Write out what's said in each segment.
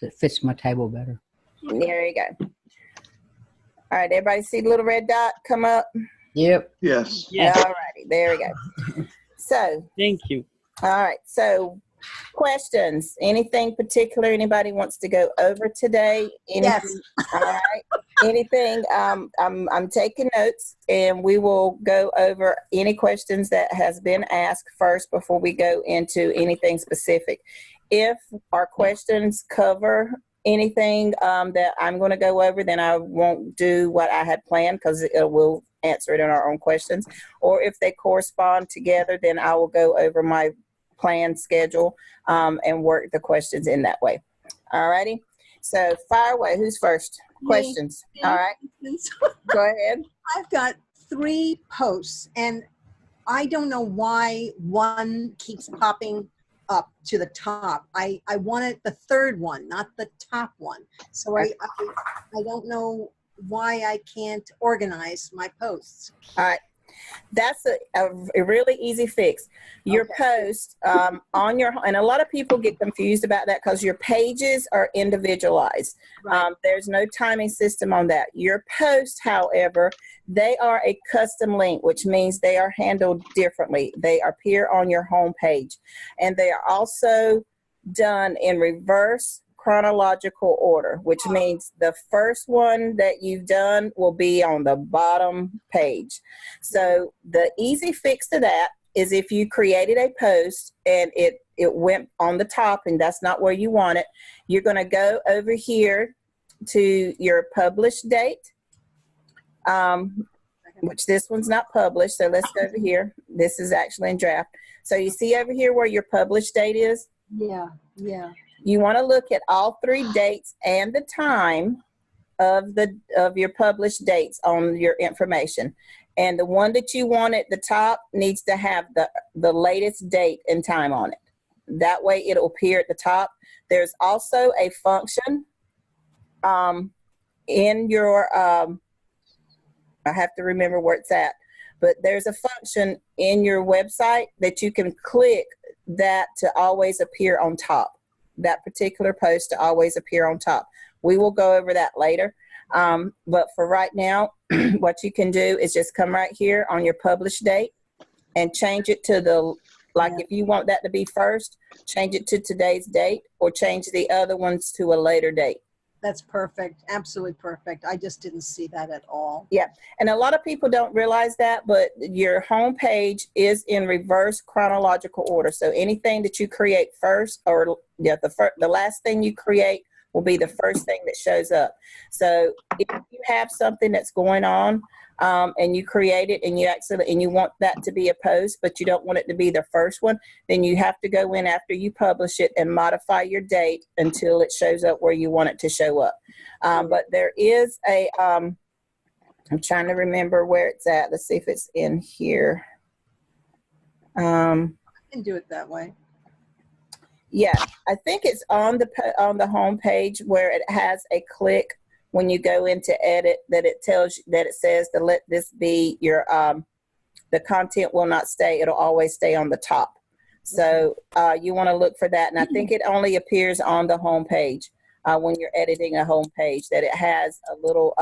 It fits my table better. There you go. All right, everybody see the little red dot come up? Yep. Yes. Yes. All righty, there we go. So, Thank you. all right, so questions, anything particular anybody wants to go over today? Yes. All right, anything, I'm taking notes, and we will go over any questions that has been asked first before we go into anything specific. If our questions cover anything that I'm going to go over, then I won't do what I had planned, because we'll answer it in our own questions. Or if they correspond together, then I will go over my plan schedule and work the questions in that way. All righty. So fire away. Who's first? Questions. All right. Go ahead. I've got 3 posts, and I don't know why one keeps popping up to the top. I wanted the 3rd one, not the top one. So I don't know why I can't organize my posts. All right. That's a really easy fix. Your post on your, and a lot of people get confused about that because your pages are individualized. Right. There's no timing system on that. Your posts, however, they are a custom link, which means they are handled differently. They appear on your home page, and they are also done in reverse chronological order, which means the first one that you've done will be on the bottom page. So the easy fix to that is if you created a post and it went on the top and that's not where you want it, you're going to go over here to your published date, which this one's not published. So let's go over here. This is actually in draft. So you see over here where your published date is? Yeah, yeah. You want to look at all 3 dates and the time of your published dates on your information. And the one that you want at the top needs to have the latest date and time on it. That way it'll appear at the top. There's also a function in your, I have to remember where it's at, but there's a function in your website that you can click that to always appear on top. That particular post to always appear on top. We will go over that later. But for right now, what you can do is just come right here on your published date and change it to if you want that to be first, change it to today's date, or change the other ones to a later date. That's perfect. Absolutely perfect. I just didn't see that at all. Yeah. And a lot of people don't realize that, but your home page is in reverse chronological order. So anything that you create first, or the last thing you create will be the first thing that shows up. So if you have something that's going on and you create it and you want that to be a post, but you don't want it to be the first one, then you have to go in after you publish it and modify your date until it shows up where you want it to show up. But there is I'm trying to remember where it's at. Let's see if it's in here. I can do it that way. Yeah, I think it's on the home page where it has a click when you go into edit that it tells you that it says to let this be your the content will not stay, it'll always stay on the top. So you want to look for that, and I think it only appears on the home page when you're editing a home page, that it has a little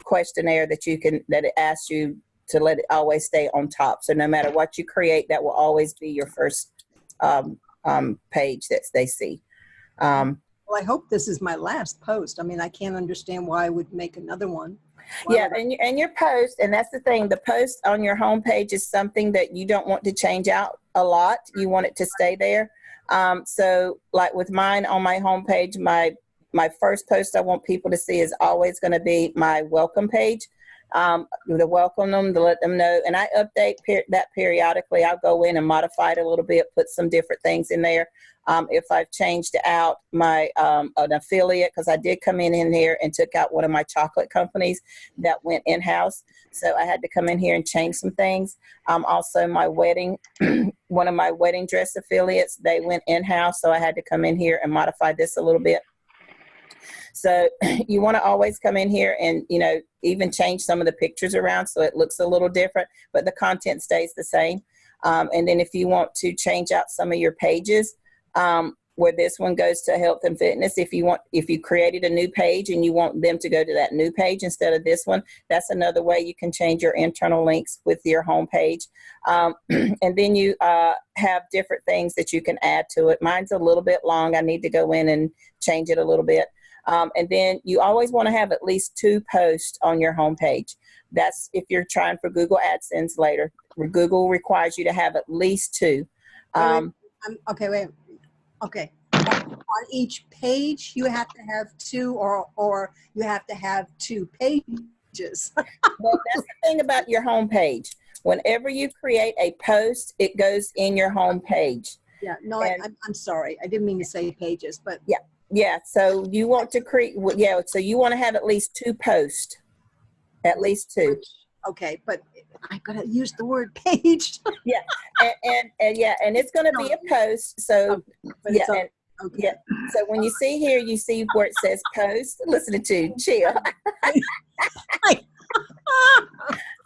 questionnaire that it asks you to let it always stay on top. So no matter what you create, that will always be your first page that they see. Well, I hope this is my last post. I mean, I can't understand why I would make another one. And your post, and that's the thing, the post on your home page is something that you don't want to change out a lot. You want it to stay there. So like with mine on my home page, my first post I want people to see is always going to be my welcome page. To welcome them, to let them know. And I update that periodically. I'll go in and modify it a little bit, put some different things in there. If I've changed out my an affiliate, because I did come in here and took out one of my chocolate companies that went in-house. So I had to come in here and change some things. Also my wedding, one of my wedding dress affiliates, they went in-house. So I had to come in here and modify this a little bit. So you want to always come in here and, even change some of the pictures around so it looks a little different, but the content stays the same. And then if you want to change out some of your pages, where this one goes to health and fitness. If you created a new page and you want them to go to that new page instead of this one, that's another way you can change your internal links with your home page. And then you have different things that you can add to it. Mine's a little bit long. I need to go in and change it a little bit. And then you always want to have at least 2 posts on your home page. That's if you're trying for Google AdSense later. Google requires you to have at least 2. Okay. On each page, you have to have 2, or you have to have 2 pages. Well, that's the thing about your home page. Whenever you create a post, it goes in your home page. Yeah, no, I'm sorry. I didn't mean to say pages, but yeah. So you want to create, so you want to have at least 2 posts, at least 2. Okay, but I gotta use the word page. Yeah, and it's going to be a post. So so when you see here, you see where it says post. Listen to chill.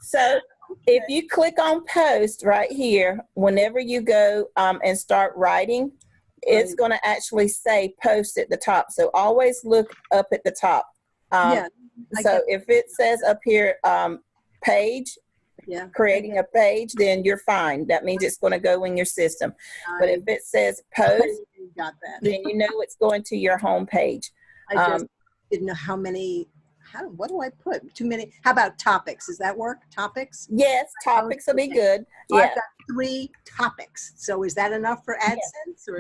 So if you click on post right here, whenever you go and start writing, it's going to actually say post at the top. So always look up at the top. So if it says up here page, creating a page, then you're fine. That means it's going to go in your system. But if it says post, then you know it's going to your home page. I just didn't know how many. What do I put? Too many. How about topics? Does that work? Topics? Yes, topics will be good. So I've got 3 topics. So is that enough for AdSense? Or?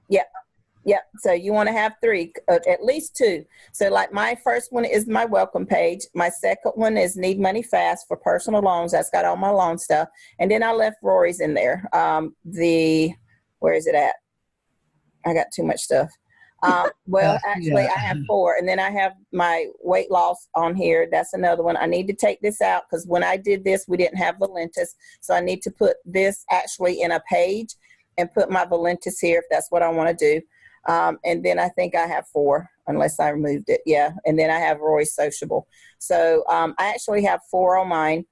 Yeah. So you want to have 3, at least 2. So like my first one is my welcome page. My second one is need money fast for personal loans. That's got all my loan stuff. And then I left Rory's in there. Where is it at? I got too much stuff. Well, actually I have 4, and then I have my weight loss on here. That's another one. I need to take this out because when I did this, we didn't have Valentis. So I need to put this actually in a page and put my Valentis here if that's what I want to do. And then I think I have 4, unless I removed it. Yeah. And then I have Roy's Sociable. So I actually have 4 on mine,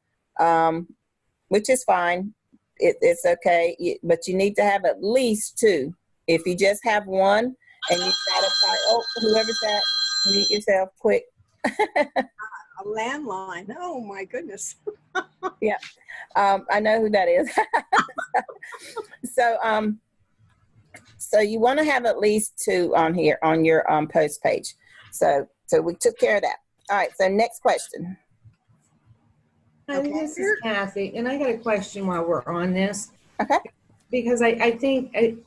which is fine. It's okay. But you need to have at least 2. If you just have 1, and you try to find, whoever's that, mute yourself quick. A landline. Oh my goodness. Yeah. I know who that is. So you want to have at least 2 on here on your post page. So we took care of that. All right. So next question. Hi, this is Kathy, and I got a question while we're on this. Okay. Because I think I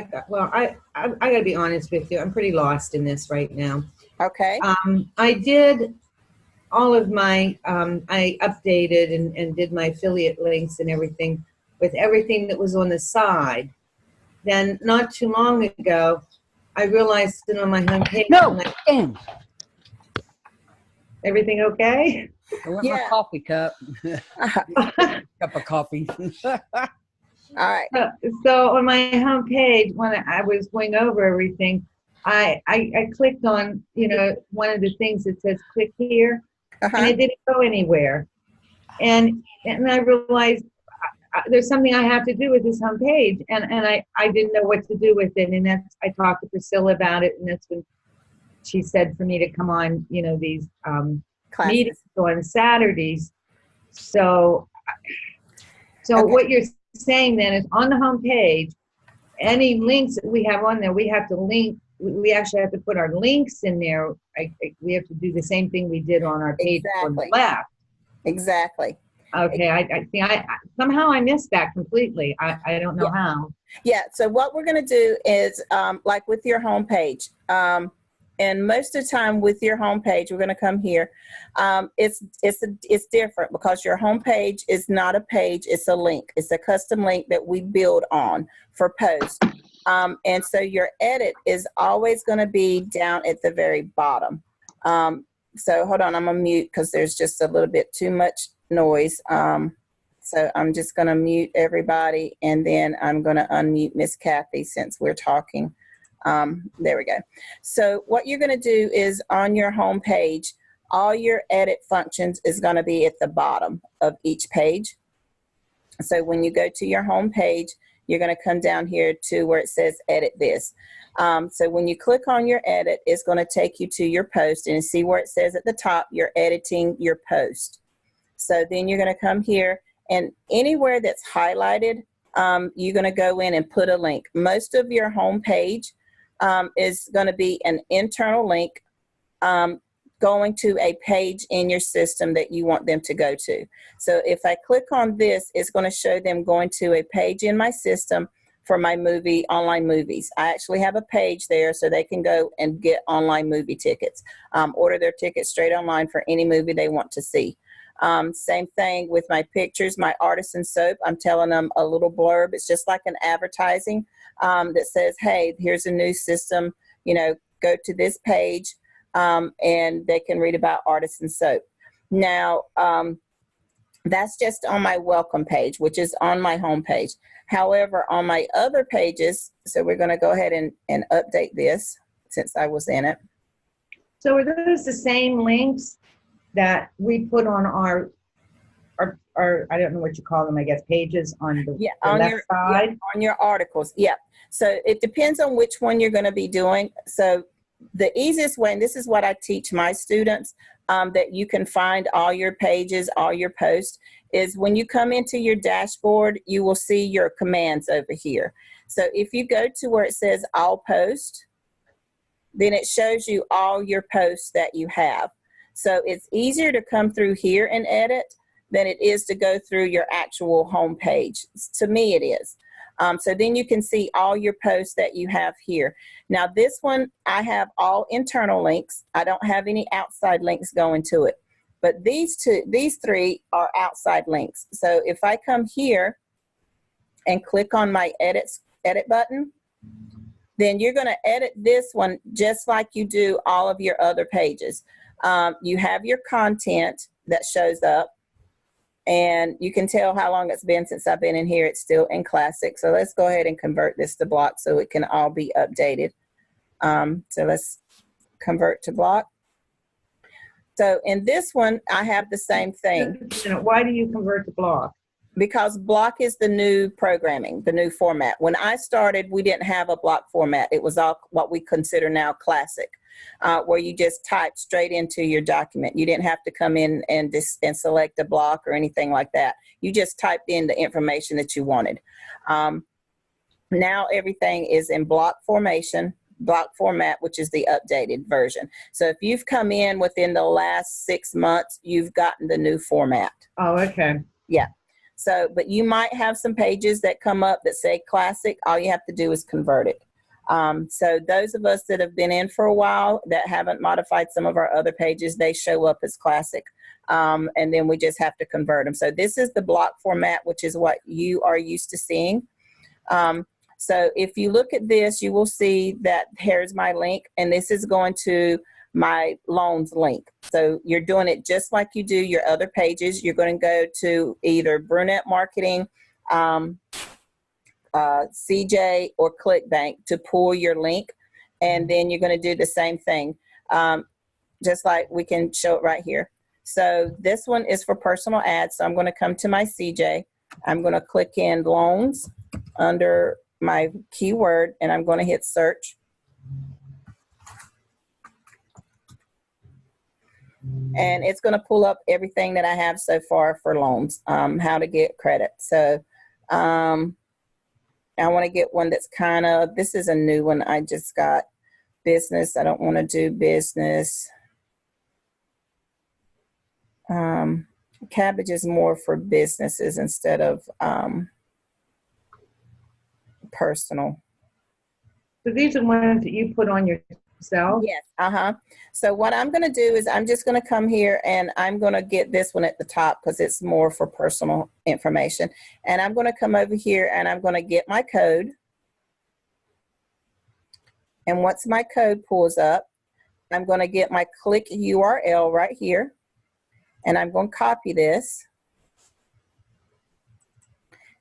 got to be honest with you. I'm pretty lost in this right now. Okay. I did all of my, I updated and did my affiliate links and everything with everything that was on the side. Then not too long ago, I realized that on my homepage. No, everything okay? I want my coffee cup. Cup of coffee. All right. So on my homepage, when I was going over everything, I clicked on, one of the things that says click here, and it didn't go anywhere. And I realized there's something I have to do with this homepage, and I didn't know what to do with it. And I talked to Priscilla about it, and that's when she said for me to come on, these meetings on Saturdays. So what you're saying then is on the home page, any links that we have on there, we have to link. We actually have to put our links in there. We have to do the same thing we did on our page on the left. Exactly. Okay. I think somehow I missed that completely. I don't know how. Yeah. So what we're going to do is like with your home page, and most of the time with your homepage, we're going to come here. It's different because your homepage is not a page; it's a link. It's a custom link that we build on for posts. And so your edit is always going to be down at the very bottom. So hold on, I'm gonna mute because there's just a little bit too much noise. So I'm just going to mute everybody, and then I'm going to unmute Miss Kathy since we're talking. There we go. So what you're going to do is on your home page, all your edit functions is going to be at the bottom of each page. So when you go to your home page, you're going to come down here to where it says edit this. So when you click on your edit, it's going to take you to your post, and see where it says at the top, you're editing your post. So then you're going to come here, and anywhere that's highlighted, you're going to go in and put a link. Most of your home page is going to be an internal link going to a page in your system that you want them to go to. So if I click on this, it's going to show them going to a page in my system for my online movies. I actually have a page there so they can go and get online movie tickets, order their tickets straight online for any movie they want to see. Same thing with my pictures, my artisan soap. I'm telling them a little blurb. It's just like an advertising that says, hey, here's a new system, go to this page, and they can read about artisan soap. Now, that's just on my welcome page, which is on my home page. However, on my other pages, so we're going to go ahead and update this since I was in it. So are those the same links that we put on our I don't know what you call them, I guess, pages on the left side? Yeah, on your articles, yeah. So it depends on which one you're going to be doing. So the easiest way, and this is what I teach my students, that you can find all your pages, all your posts, is when you come into your dashboard, you will see your commands over here. So if you go to where it says all posts, then it shows you all your posts that you have. So it's easier to come through here and edit than it is to go through your actual home page. To me, it is. So then you can see all your posts that you have here. Now this one, I have all internal links. I don't have any outside links going to it. But these three are outside links. So if I come here and click on my edit button, then you're going to edit this one just like you do all of your other pages. You have your content that shows up, and you can tell how long it's been since I've been in here. It's still in Classic. So let's go ahead and convert this to block so it can all be updated. So let's convert to block. So in this one, I have the same thing. Why do you convert to block? Because block is the new programming, the new format. When I started, we didn't have a block format. It was all what we consider now Classic, where you just type straight into your document. You didn't have to come in and select a block or anything like that. You just typed in the information that you wanted. Now everything is in block format, which is the updated version. So if you've come in within the last 6 months, you've gotten the new format. Oh, okay. Yeah. So, but you might have some pages that come up that say Classic. All you have to do is convert it. So those of us that have been in for a while that haven't modified some of our other pages, they show up as Classic. And then we just have to convert them. So this is the block format, which is what you are used to seeing. So if you look at this, you will see that here's my link, and this is going to my loans link. So you're doing it just like you do your other pages. You're going to go to either Brunette Marketing, CJ, or ClickBank to pull your link, and then you're going to do the same thing, just like we can show it right here. So this one is for personal ads. So I'm going to come to my CJ. I'm going to click in loans under my keyword, and I'm going to hit search. And it's going to pull up everything that I have so far for loans, how to get credit. So I want to get one that's kind of, this is a new one I just got, business. I don't want to do business. Cabbage is more for businesses instead of personal. So these are ones that you put on yourself? Yes. So what I'm going to do is I'm just going to come here and I'm going to get this one at the top because it's more for personal information. And I'm going to come over here and I'm going to get my code. And once my code pulls up, I'm going to get my click URL right here. And I'm going to copy this.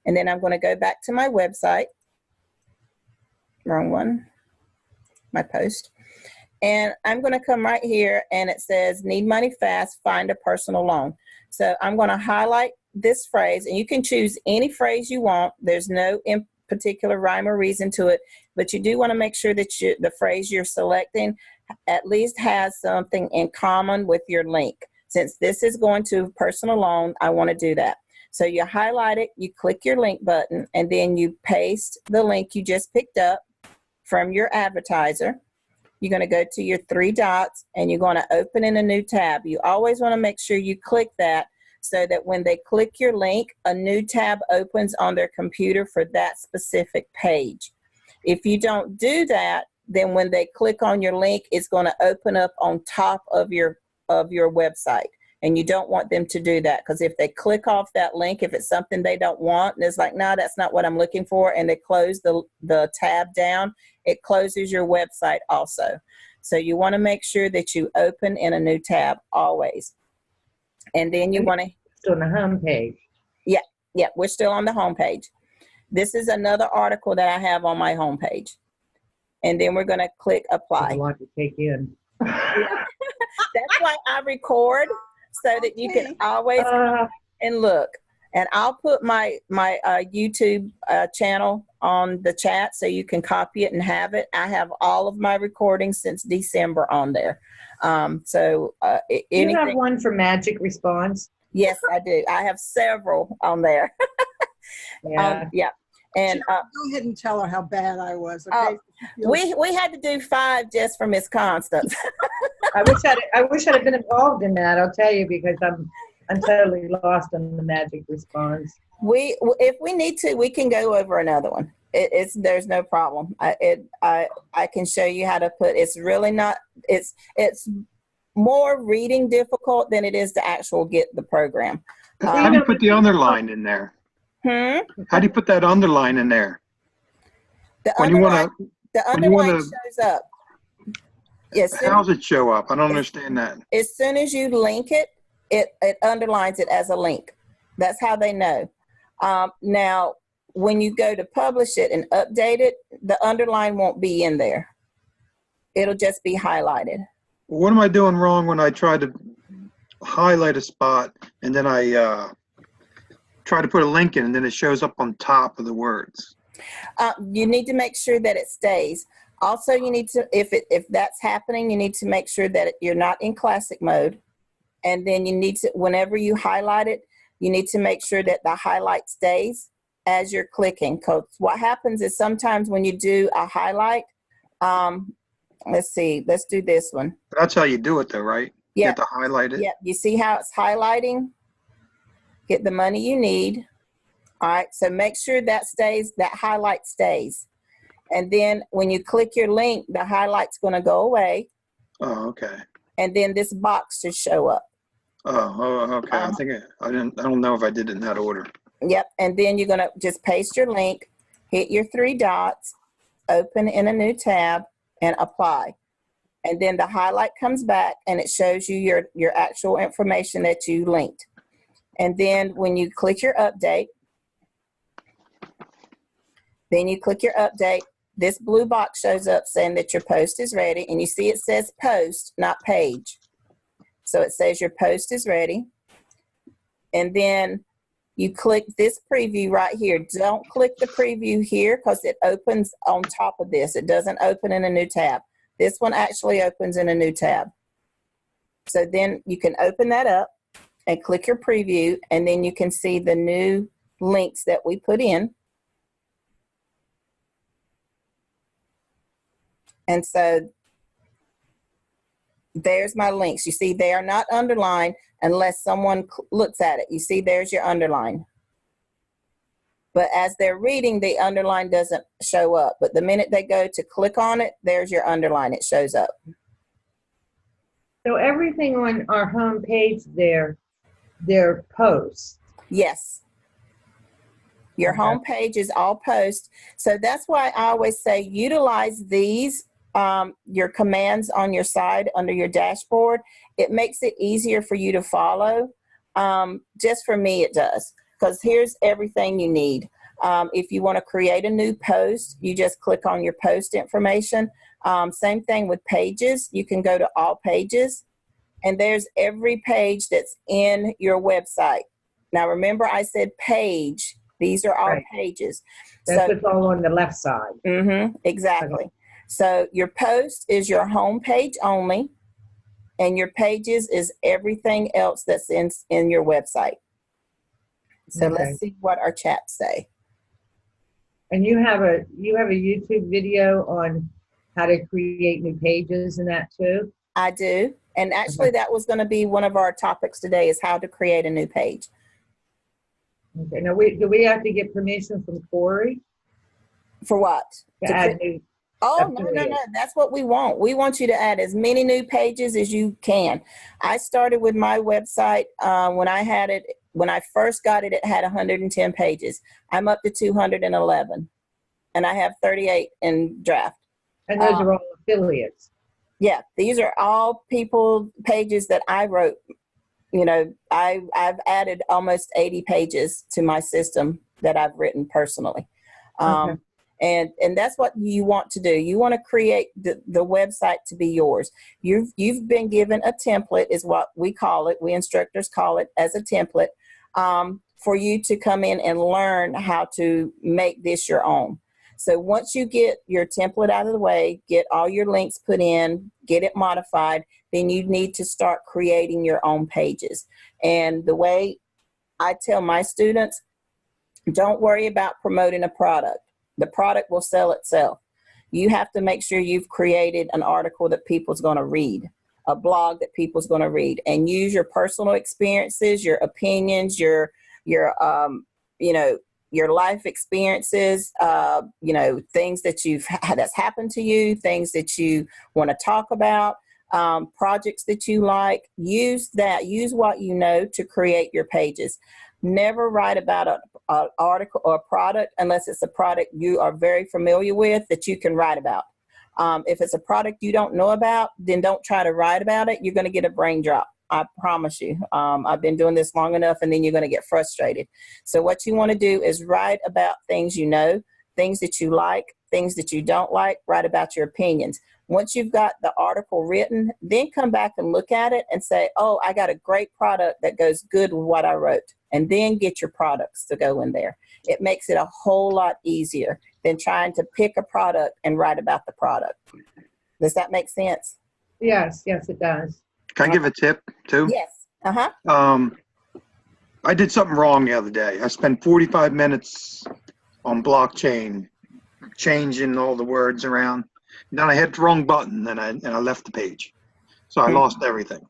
And then I'm going to go back to my website. Wrong one. My post. And I'm going to come right here and it says, need money fast, find a personal loan. So I'm going to highlight this phrase, and you can choose any phrase you want. There's no particular rhyme or reason to it, but you do want to make sure that the phrase you're selecting at least has something in common with your link. Since this is going to personal loan, I want to do that. So you highlight it, you click your link button, and then you paste the link you just picked up from your advertiser. You're going to go to your three dots, and you're going to open in a new tab. You always want to make sure you click that so that when they click your link, a new tab opens on their computer for that specific page. If you don't do that, then when they click on your link, it's going to open up on top of your website. And you don't want them to do that, because if they click off that link, if it's something they don't want, and it's like, no, that's not what I'm looking for, and they close the tab down, it closes your website also. So you want to make sure that you open in a new tab always. And then you want to... Still on the home page. Yeah, we're still on the home page. This is another article that I have on my home page. And then we're going to click apply. A lot to take in. That's why I record, so that you can always come and look. And I'll put my YouTube channel on the chat so you can copy it and have it. I have all of my recordings since December on there. You have one for Magic Response? Yes, I do. I have several on there. Yeah. And go ahead and tell her how bad I was. Okay? We had to do 5 just for Miss Constance. I wish I'd have been involved in that. I'll tell you, because I'm totally lost on the Magic Response. If we need to, we can go over another one. There's no problem. I can show you how to put. It's really not. It's more reading difficult than it is to actual get the program. How do you put the underline in there? How do you put that underline in there? The underline shows up. Yes. How does it show up? I don't understand that. As soon as you link it, it underlines it as a link. That's how they know. Now, when you go to publish it and update it, the underline won't be in there. It'll just be highlighted. What am I doing wrong when I try to highlight a spot and then I try to put a link in and then it shows up on top of the words? You need to make sure that it stays. Also, you need to, if that's happening, you need to make sure that you're not in classic mode. And then you need to, whenever you highlight it, you need to make sure that the highlight stays as you're clicking. Because what happens is sometimes when you do a highlight, let's see, let's do this one. That's how you do it though, right? Yeah. You have to highlight it. Yeah, you see how it's highlighting? Get the money you need. All right, so make sure that stays, that highlight stays. And then when you click your link, the highlight's going to go away. Oh, okay. And then this box should show up. Oh, okay. I think I don't know if I did it in that order. Yep. And then you're going to just paste your link, hit your 3 dots, open in a new tab, and apply. And then the highlight comes back and it shows you your actual information that you linked. And then when you click your update, this blue box shows up saying that your post is ready, and you see it says post, not page. So it says your post is ready. And then you click this preview right here. Don't click the preview here because it opens on top of this. It doesn't open in a new tab. This one actually opens in a new tab. So then you can open that up and click your preview, and then you can see the new links that we put in. And so there's my links. You see, they are not underlined unless someone looks at it. You see, there's your underline. But as they're reading, the underline doesn't show up. But the minute they go to click on it, there's your underline. It shows up. So everything on our home page there, they're posts. Yes. Your home page is all posts. So that's why I always say utilize these, your commands on your side under your dashboard. It makes it easier for you to follow. Just for me, it does. Because here's everything you need. If you want to create a new post, you just click on your post information. Same thing with pages. You can go to all pages, and there's every page that's in your website. Now remember I said page, These are all Right. pages. That's So, what's all on the left side. exactly. Okay. So your post is your home page only, and your pages is everything else that's in your website. So Okay. let's see what our chats say. And you have a YouTube video on how to create new pages and that too? I do. And actually, that was going to be one of our topics today, is how to create a new page. Okay. Now, do we have to get permission from Corey For what? to add new? Oh, no. That's what we want. We want you to add as many new pages as you can. I started with my website when I first got it, it had 110 pages. I'm up to 211, and I have 38 in draft. And those are all affiliates. Yeah, these are all pages that I wrote. I've added almost 80 pages to my system that I've written personally. Okay. And that's what you want to do. You want to create the website to be yours. You've been given a template, is what we call it. We instructors call it as a template, for you to come in and learn how to make this your own. So once you get your template out of the way, get all your links put in, get it modified, then you need to start creating your own pages. And the way I tell my students, don't worry about promoting a product. The product will sell itself. You have to make sure you've created an article that people's going to read, a blog that people's going to read, and use your personal experiences, your opinions, your life experiences, things that that's happened to you, things that you want to talk about, projects that you like. Use what you know to create your pages. Never write about an article or a product unless it's a product you are very familiar with that you can write about. If it's a product you don't know about, then don't try to write about it. You're going to get a brain drop. I promise you. I've been doing this long enough, and then you're going to get frustrated. So what you want to do is write about things you know, things that you like, things that you don't like. Write about your opinions. Once you've got the article written, then come back and look at it and say, oh, I got a great product that goes good with what I wrote. And then get your products to go in there. It makes it a whole lot easier than trying to pick a product and write about the product. Does that make sense? Yes, it does. Can I give a tip too? Yes. I did something wrong the other day. I spent 45 minutes on blockchain, changing all the words around. Then I hit the wrong button, and I left the page, so I lost everything.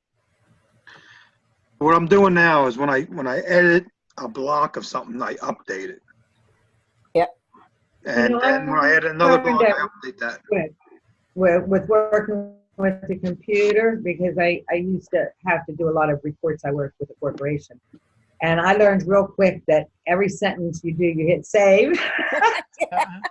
What I'm doing now is when I edit a block of something, I update it. Yep. And then when I edit another block, I update that. With working with the computer, because I used to have to do a lot of reports. I worked with a corporation. And I learned real quick that every sentence you do, you hit save.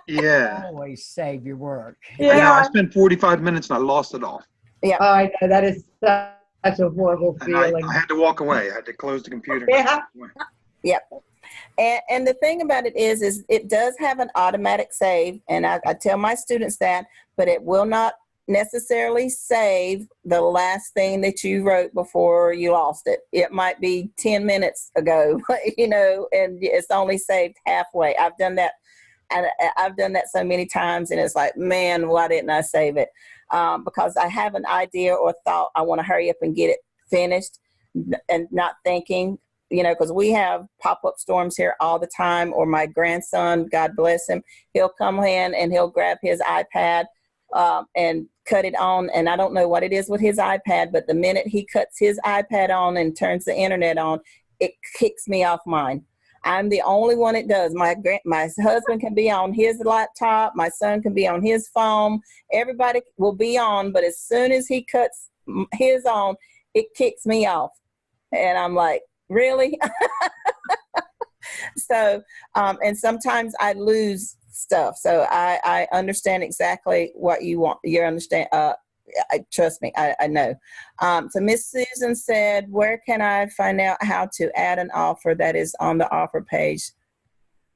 Yeah. Always save your work. Yeah, I spent 45 minutes and I lost it all. Yeah. Oh, I know. That is such a horrible feeling. I had to walk away. I had to close the computer. Yeah. Yep. And the thing about it is it does have an automatic save. And I tell my students that, but it will not necessarily save the last thing that you wrote before you lost it. It might be 10 minutes ago, and it's only saved halfway. I've done that. And I've done that so many times, and it's like, man, why didn't I save it? Because I have an idea or thought, I want to hurry up and get it finished, and not thinking, because we have pop-up storms here all the time. Or my grandson, God bless him, he'll come in and he'll grab his iPad and cut it on. And I don't know what it is with his iPad, but the minute he cuts his iPad on and turns the internet on, it kicks me off mine. I'm the only one it does. My husband can be on his laptop. My son can be on his phone. Everybody will be on, but as soon as he cuts his on, it kicks me off. And I'm like, really? So, and sometimes I lose stuff. So I understand exactly what you want. You understand. Trust me, I know. So Miss Susan said, where can I find out how to add an offer that is on the offer page,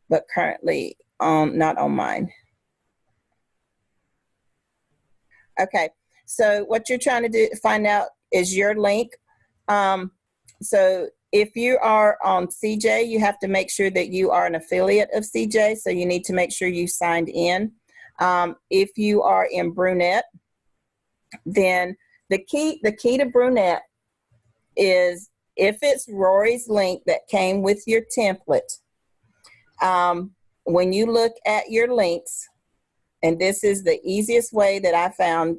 but currently not on mine? Okay, so what you're trying to find out is your link. So If you are on CJ, you have to make sure that you are an affiliate of CJ, so you need to make sure you signed in. If you are in Brunette, then the key to Brunette is if it's Rory's link that came with your template, when you look at your links, and this is the easiest way that I found,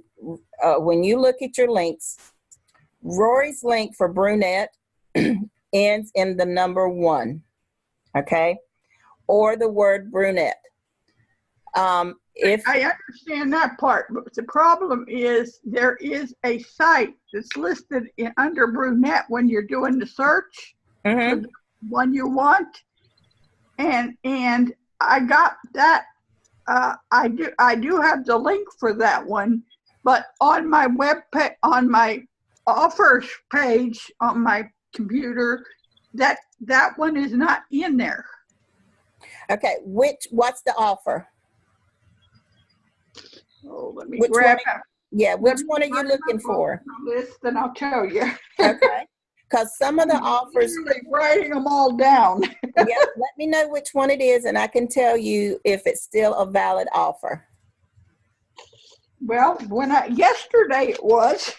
when you look at your links, Rory's link for Brunette ends in the number 1, okay? Or the word brunette. If I understand that part, but the problem is there is a site that's listed under brunette when you're doing the search for the one you want, and I got that. I do have the link for that one, but on my on my offers page on my computer, that one is not in there. Okay, what's the offer? Oh, let me grab it. Yeah, which one are you looking for? List, and I'll tell you. Okay, because some of the offers. Usually writing them all down. Yeah, let me know which one it is, and I can tell you if it's still a valid offer. Well, yesterday it was.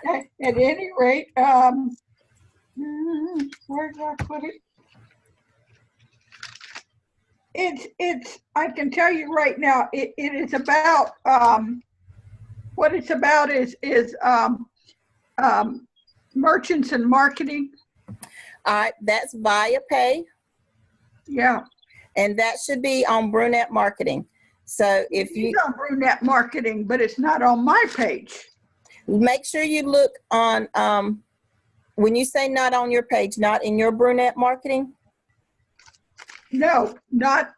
At any rate, where did I put it? It's I can tell you right now, it is about what it's about is merchants and marketing. All right, that's ViaPay. Yeah. And that should be on Brunette Marketing. So if it's on Brunette Marketing, but it's not on my page. Make sure you look on, when you say not on your page, not in your Brunette Marketing? No, not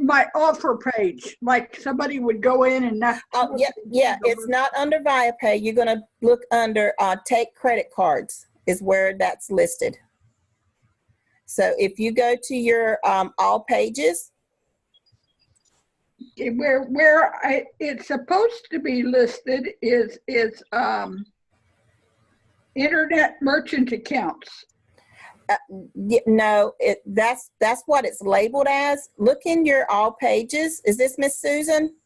my offer page. Like somebody would go in and not. Oh, yeah, it's not under ViaPay. You're going to look under Take Credit Cards is where that's listed. So if you go to your all pages. Where it's supposed to be listed is internet merchant accounts. No, that's what it's labeled as. Look in your all pages. Is this Miss Susan?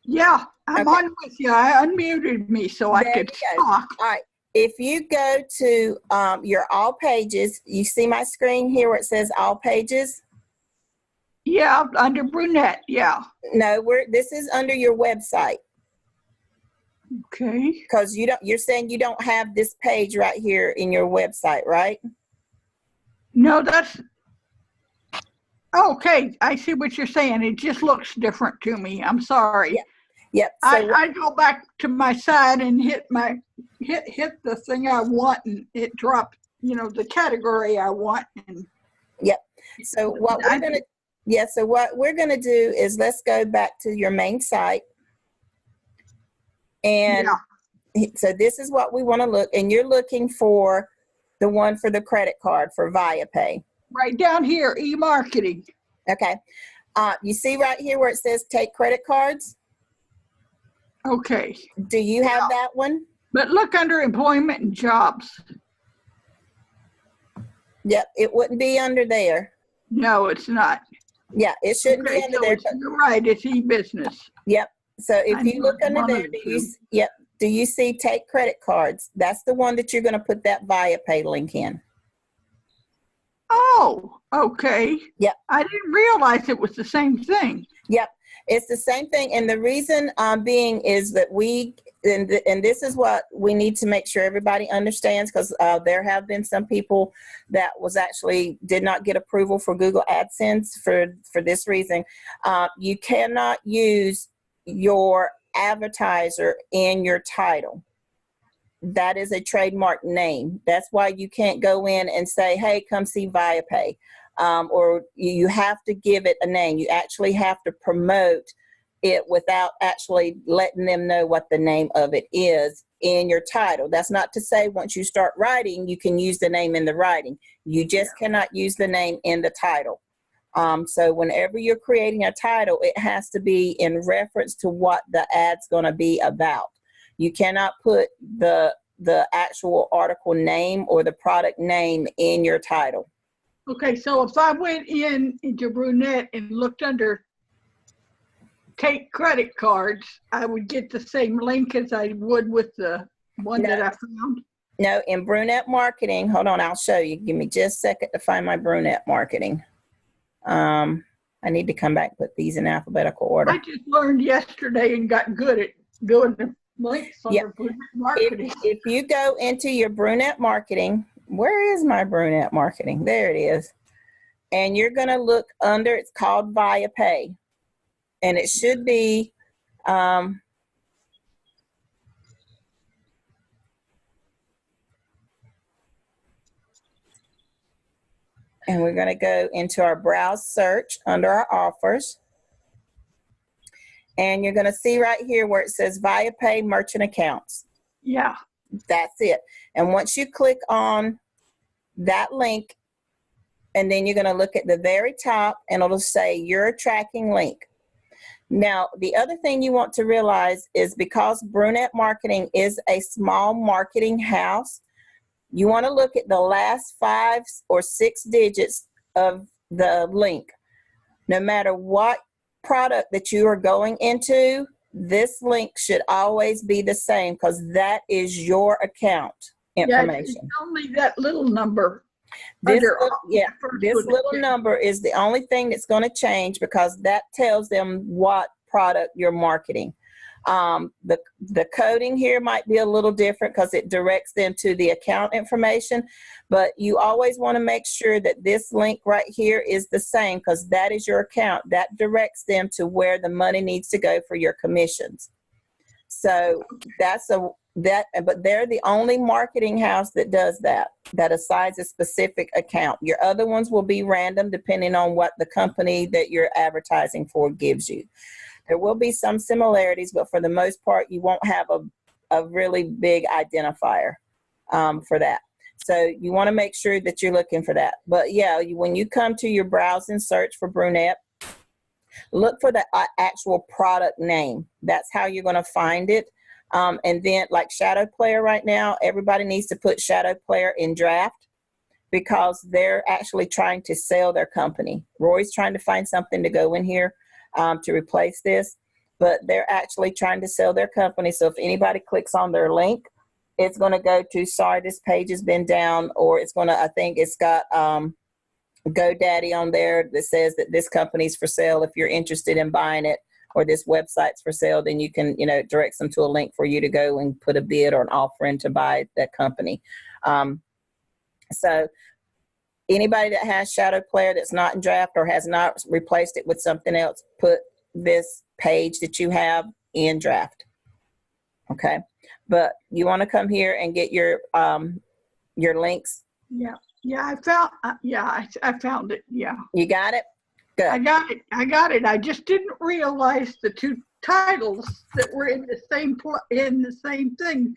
Yeah, I'm on with you. I unmuted me so I could talk. All right. If you go to your all pages, you see my screen here where it says all pages? Yeah, under Brunette, yeah. No, this is under your website. Okay. Because you're saying you don't have this page right here in your website, right? No, that's okay. I see what you're saying. It just looks different to me. I'm sorry. Yeah. Yep. So I go back to my side and hit the thing I want, and it dropped, the category I want. And yep. So what we're gonna do is let's go back to your main site. And so this is what we want to look, and you're looking for the one for the credit card for ViaPay. Right down here, e-marketing. Okay. You see right here where it says take credit cards? Okay. Do you have that one? But look under employment and jobs. Yep, it wouldn't be under there. No, it's not. Yeah, it shouldn't be under there. You're right, it's e-business. Yep. So if you look under there, do you see take credit cards? That's the one that you're going to put that ViaPay link in. Oh, okay. Yep. I didn't realize it was the same thing. Yep. It's the same thing. And the reason being is that and this is what we need to make sure everybody understands, because there have been some people that did not get approval for Google AdSense for this reason. You cannot use your advertiser in your title. That is a trademark name. That's why you can't go in and say, hey, come see ViaPay. Or you have to give it a name. You actually have to promote it without actually letting them know what the name of it is in your title. That's not to say once you start writing, you can use the name in the writing. You just cannot use the name in the title. So whenever you're creating a title, it has to be in reference to what the ad's going to be about. You cannot put the the actual article name or the product name in your title. Okay, so if I went into Brunette and looked under take credit cards, I would get the same link as I would with the one that I found? No, in Brunette Marketing, hold on, I'll show you. Give me just a second to find my Brunette Marketing. I need to come back and put these in alphabetical order. I just learned yesterday and got good at doing the links on the Brunette Marketing. If you go into your Brunette Marketing, where is my Brunette Marketing? There it is. And you're going to look under, it's called Via Pay. And it should be, and we're going to go into our browse search under our offers. And you're going to see right here where it says Via Pay merchant accounts. Yeah. That's it. And once you click on that link, and then you're going to look at the very top and it'll say your tracking link. Now, the other thing you want to realize is because Brunette Marketing is a small marketing house, you want to look at the last 5 or 6 digits of the link. No matter what product that you are going into, this link should always be the same because that is your account information. Yeah, it's only that little number. This little number is the only thing that's going to change because that tells them what product you're marketing. The coding here might be a little different because it directs them to the account information, but you always want to make sure that this link right here is the same because that is your account. That directs them to where the money needs to go for your commissions. So but they're the only marketing house that does that assigns a specific account. Your other ones will be random depending on what the company that you're advertising for gives you. There will be some similarities, but for the most part, you won't have a really big identifier for that. So you want to make sure that you're looking for that. But yeah, when you come to your browsing search for Brunette, look for the actual product name. That's how you're going to find it. And then like Shadow Player right now, everybody needs to put Shadow Player in draft because they're actually trying to sell their company. Roy's trying to find something to go in here to replace this, but they're actually trying to sell their company. So if anybody clicks on their link, it's going to go to, sorry, this page has been down, or it's going to, I think it's got GoDaddy on there that says that this company's for sale. If you're interested in buying it, or this website's for sale, then you can, directs them to a link for you to go and put a bid or an offer in to buy that company. So anybody that has Shadow Player that's not in draft or has not replaced it with something else, put this page that you have in draft. Okay, but you want to come here and get your links. Yeah, I found. I found it. Yeah, you got it. Good. I got it. I just didn't realize the 2 titles that were in the same thing.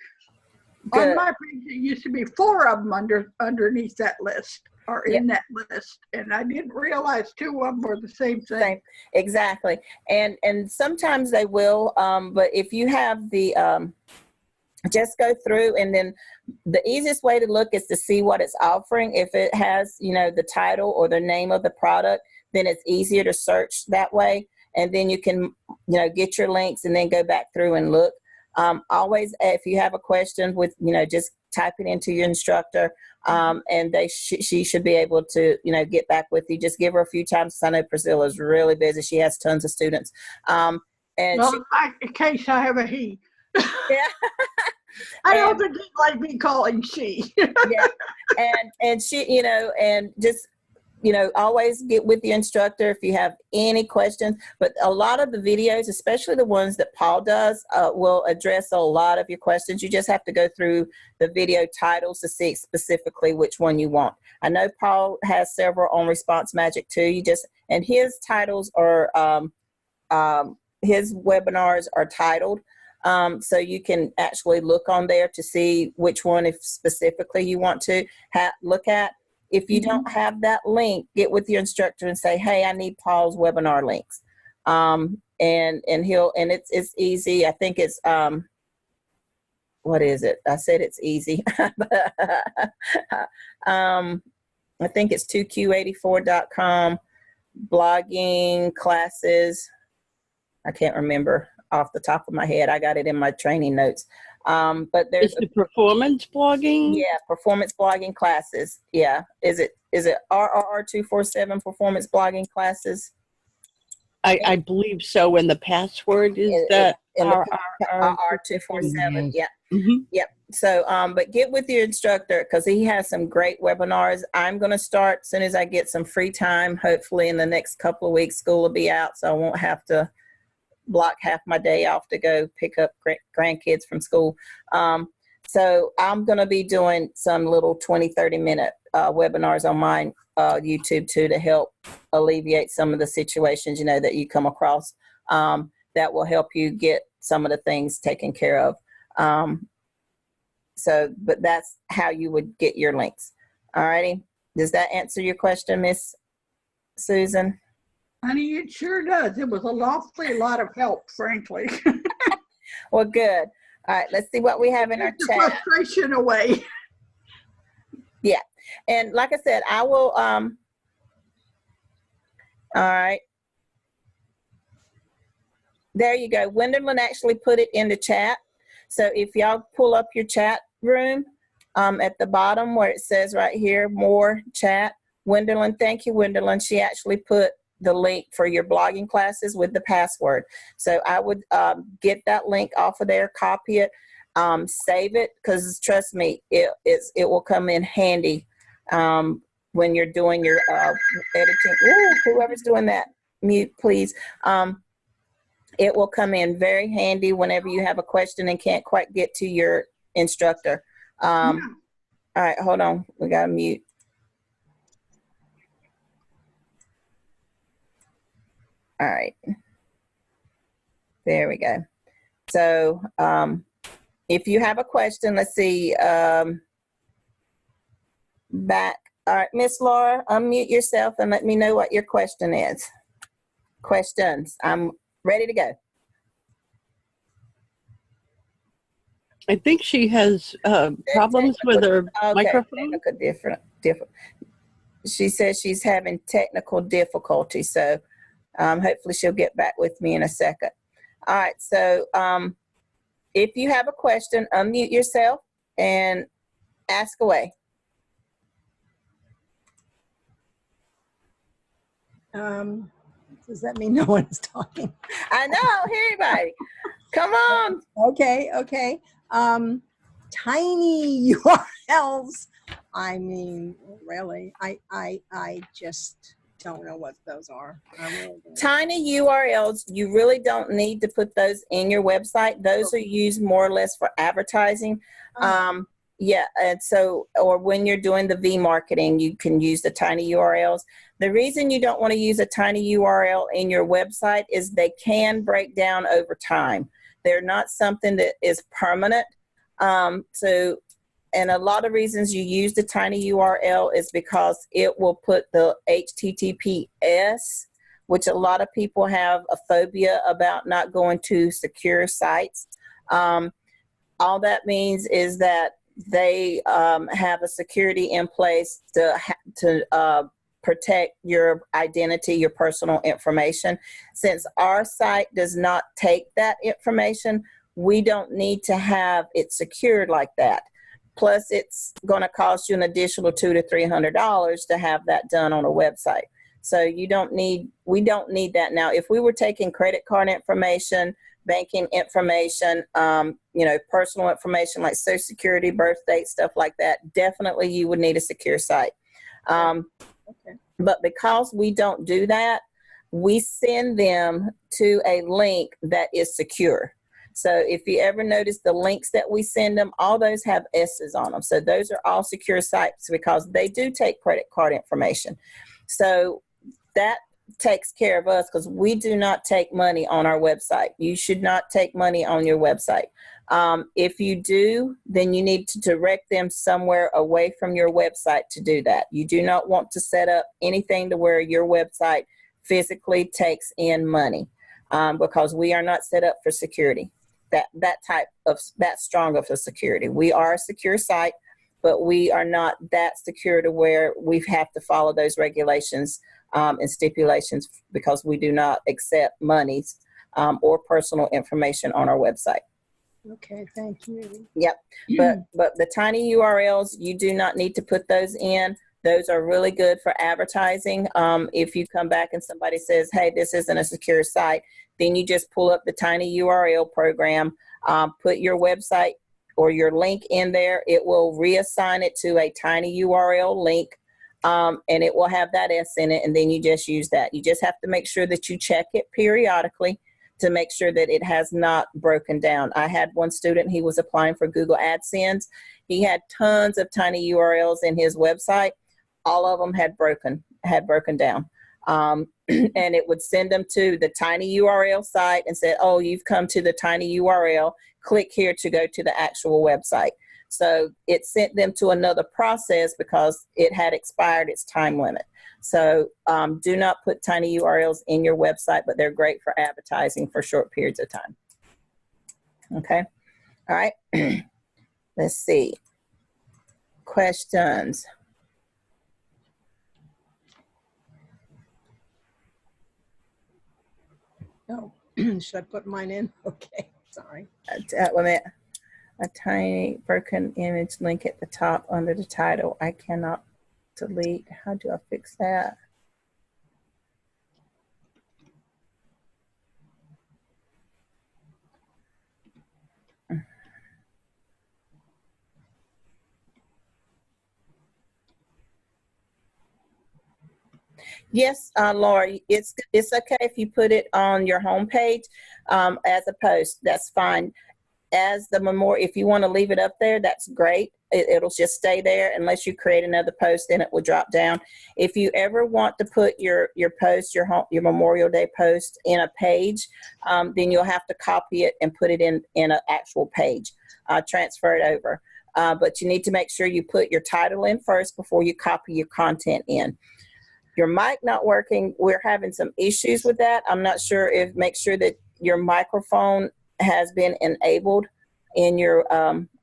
Good. On my page, it used to be 4 of them underneath that list. Are in that list, and I didn't realize 2 of them were the same thing. Exactly, and sometimes they will, but if you have the, just go through, and then the easiest way to look is to see what it's offering. If it has, the title or the name of the product, then it's easier to search that way, and then you can, get your links and then go back through and look. Always, if you have a question with, just type it into your instructor, and she should be able to, get back with you. Just give her a few times. I know Priscilla's really busy. She has tons of students. In case I have a he. Yeah. I don't think he'd like me calling she. Yeah. And she, and just, always get with the instructor if you have any questions. But a lot of the videos, especially the ones that Paul does, will address a lot of your questions. You just have to go through the video titles to see specifically which one you want. I know Paul has several on Response Magic too. And his titles are, his webinars are titled. So you can actually look on there to see which one if specifically you want to look at. If you don't have that link, get with your instructor and say, hey, I need Paul's webinar links. And it's easy. I think it's what is it? I said it's easy. I think it's 2q84.com, blogging classes. I can't remember off the top of my head. I got it in my training notes. But there's the performance blogging? Yeah, performance blogging classes. Yeah. Is it RRR247 performance blogging classes? I believe so. And the password is RR247. Yeah. Mm-hmm. Yep. So, but get with your instructor because he has some great webinars. I'm going to start as soon as I get some free time. Hopefully in the next couple of weeks, school will be out, so I won't have to block half my day off to go pick up grandkids from school. So I'm going to be doing some little 20, 30-minute webinars on my YouTube too to help alleviate some of the situations, that you come across that will help you get some of the things taken care of. But that's how you would get your links. All righty. Does that answer your question, Miss Susan? Honey, it sure does. It was a lot of help, frankly. Well, good. All right, let's see what we have in our chat. Frustration away. Yeah. And like I said, I will, all right. There you go. Wenderlin actually put it in the chat. So if y'all pull up your chat room at the bottom where it says right here, more chat, Wenderlin, thank you, Wenderlin. She actually put the link for your blogging classes with the password. So I would get that link off of there, copy it, save it, because trust me, it will come in handy when you're doing your editing. Ooh, whoever's doing that, mute, please. It will come in very handy whenever you have a question and can't quite get to your instructor. All right, hold on. We got to mute. All right. There we go. So if you have a question, let's see. Back. All right, Miss Laura, unmute yourself and let me know what your question is. Questions. I'm ready to go. I think she has problems with her microphone. Different. She says she's having technical difficulty, so hopefully she'll get back with me in a second. All right, so if you have a question, unmute yourself and ask away. Does that mean no one is talking? I know, hear anybody. Come on. Okay. Tiny URLs. I mean, really, I just don't know what those are. Tiny URLs, you really don't need to put those in your website. Those are used more or less for advertising. Yeah, and so, or when you're doing the V-marketing, you can use the tiny URLs. The reason you don't want to use a tiny URL in your website is they can break down over time. They're not something that is permanent. And a lot of reasons you use the tiny URL is because it will put the HTTPS, which a lot of people have a phobia about not going to secure sites. All that means is that they have a security in place to protect your identity, your personal information. Since our site does not take that information, we don't need to have it secured like that. Plus, it's going to cost you an additional $200 to $300 to have that done on a website. So we don't need that. Now, if we were taking credit card information, banking information, personal information like Social Security, birth date, stuff like that, definitely you would need a secure site. But because we don't do that, we send them to a link that is secure. So if you ever notice the links that we send them, all those have S's on them. So those are all secure sites because they do take credit card information. So that takes care of us because we do not take money on our website. You should not take money on your website. If you do, then you need to direct them somewhere away from your website to do that. You do not want to set up anything to where your website physically takes in money because we are not set up for security. that strong of a security. We are a secure site, but we are not that secure to where we have to follow those regulations and stipulations, because we do not accept monies or personal information on our website. Okay, thank you. Yep, but the tiny URLs, you do not need to put those in. Those are really good for advertising. If you come back and somebody says, hey, this isn't a secure site, then you just pull up the tiny URL program, put your website or your link in there. It will reassign it to a tiny URL link, and it will have that S in it, and then you just use that. You just have to make sure that you check it periodically to make sure that it has not broken down. I had one student, he was applying for Google AdSense. He had tons of tiny URLs in his website. All of them had broken down. And it would send them to the tiny URL site and said, oh, you've come to the tiny URL, click here to go to the actual website. So it sent them to another process because it had expired its time limit. So do not put tiny URLs in your website, but they're great for advertising for short periods of time. Okay, all right. Let's see. Questions? Oh, should I put mine in? Okay, sorry. Wait a minute. A tiny broken image link at the top under the title. I cannot delete. How do I fix that? Yes, Laura, it's okay if you put it on your homepage as a post. That's fine. As the memorial, if you want to leave it up there, that's great. It'll just stay there unless you create another post, then it will drop down. If you ever want to put your post, your Memorial Day post in a page, then you'll have to copy it and put it in an actual page, transfer it over. But you need to make sure you put your title in first before you copy your content in. Your mic not working, we're having some issues with that. I'm not sure if, make sure that your microphone has been enabled in your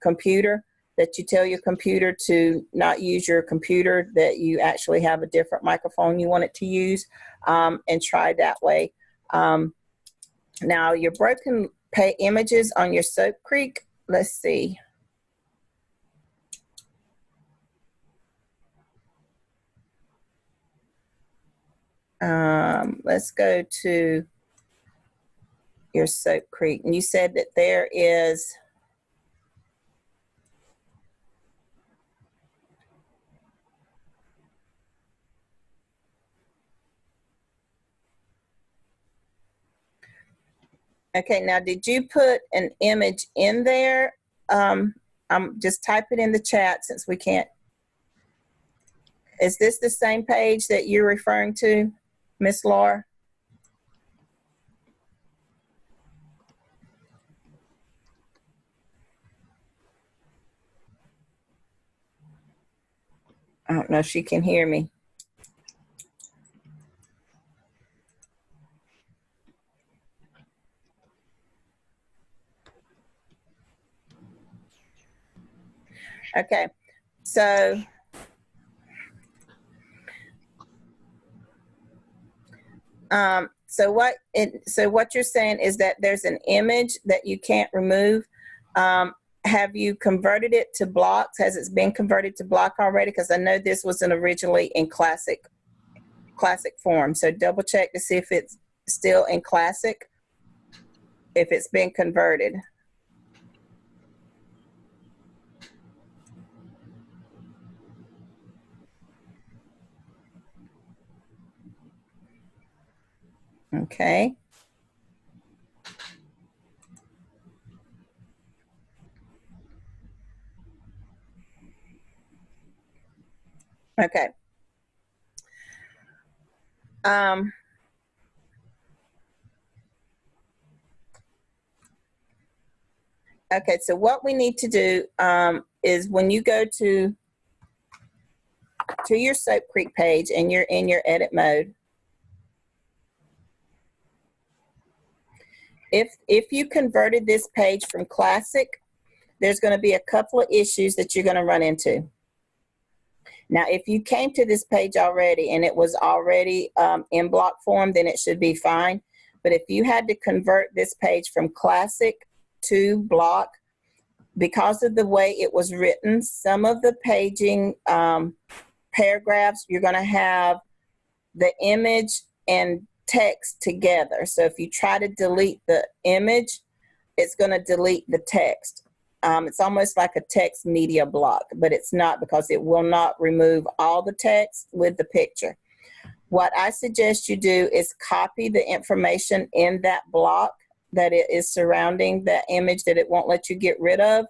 computer, that you tell your computer to not use your computer, that you actually have a different microphone you want it to use, and try that way. Now your broken images on your Soap Creek, let's see. Let's go to your Soap Creek. And you said that there is okay, now did you put an image in there? Just type it in the chat since we can't. Is this the same page that you're referring to, Miss Laura? I don't know if she can hear me. Okay, so so what you're saying is that there's an image that you can't remove. Have you converted it to blocks? Has it been converted to block already? Because I know this wasn't originally in classic form. So double check to see if it's still in classic, if it's been converted. Okay. Okay. Okay, so what we need to do is when you go to your Soap Creek page and you're in your edit mode, If you converted this page from classic, there's going to be a couple of issues that you're going to run into. Now, if you came to this page already and it was already in block form, then it should be fine. But if you had to convert this page from classic to block, because of the way it was written, some of the paging paragraphs, you're going to have the image and text together. So if you try to delete the image, it's going to delete the text. It's almost like a text media block, but it's not, because it will not remove all the text with the picture. What I suggest you do is copy the information in that block that it is surrounding that image that it won't let you get rid of,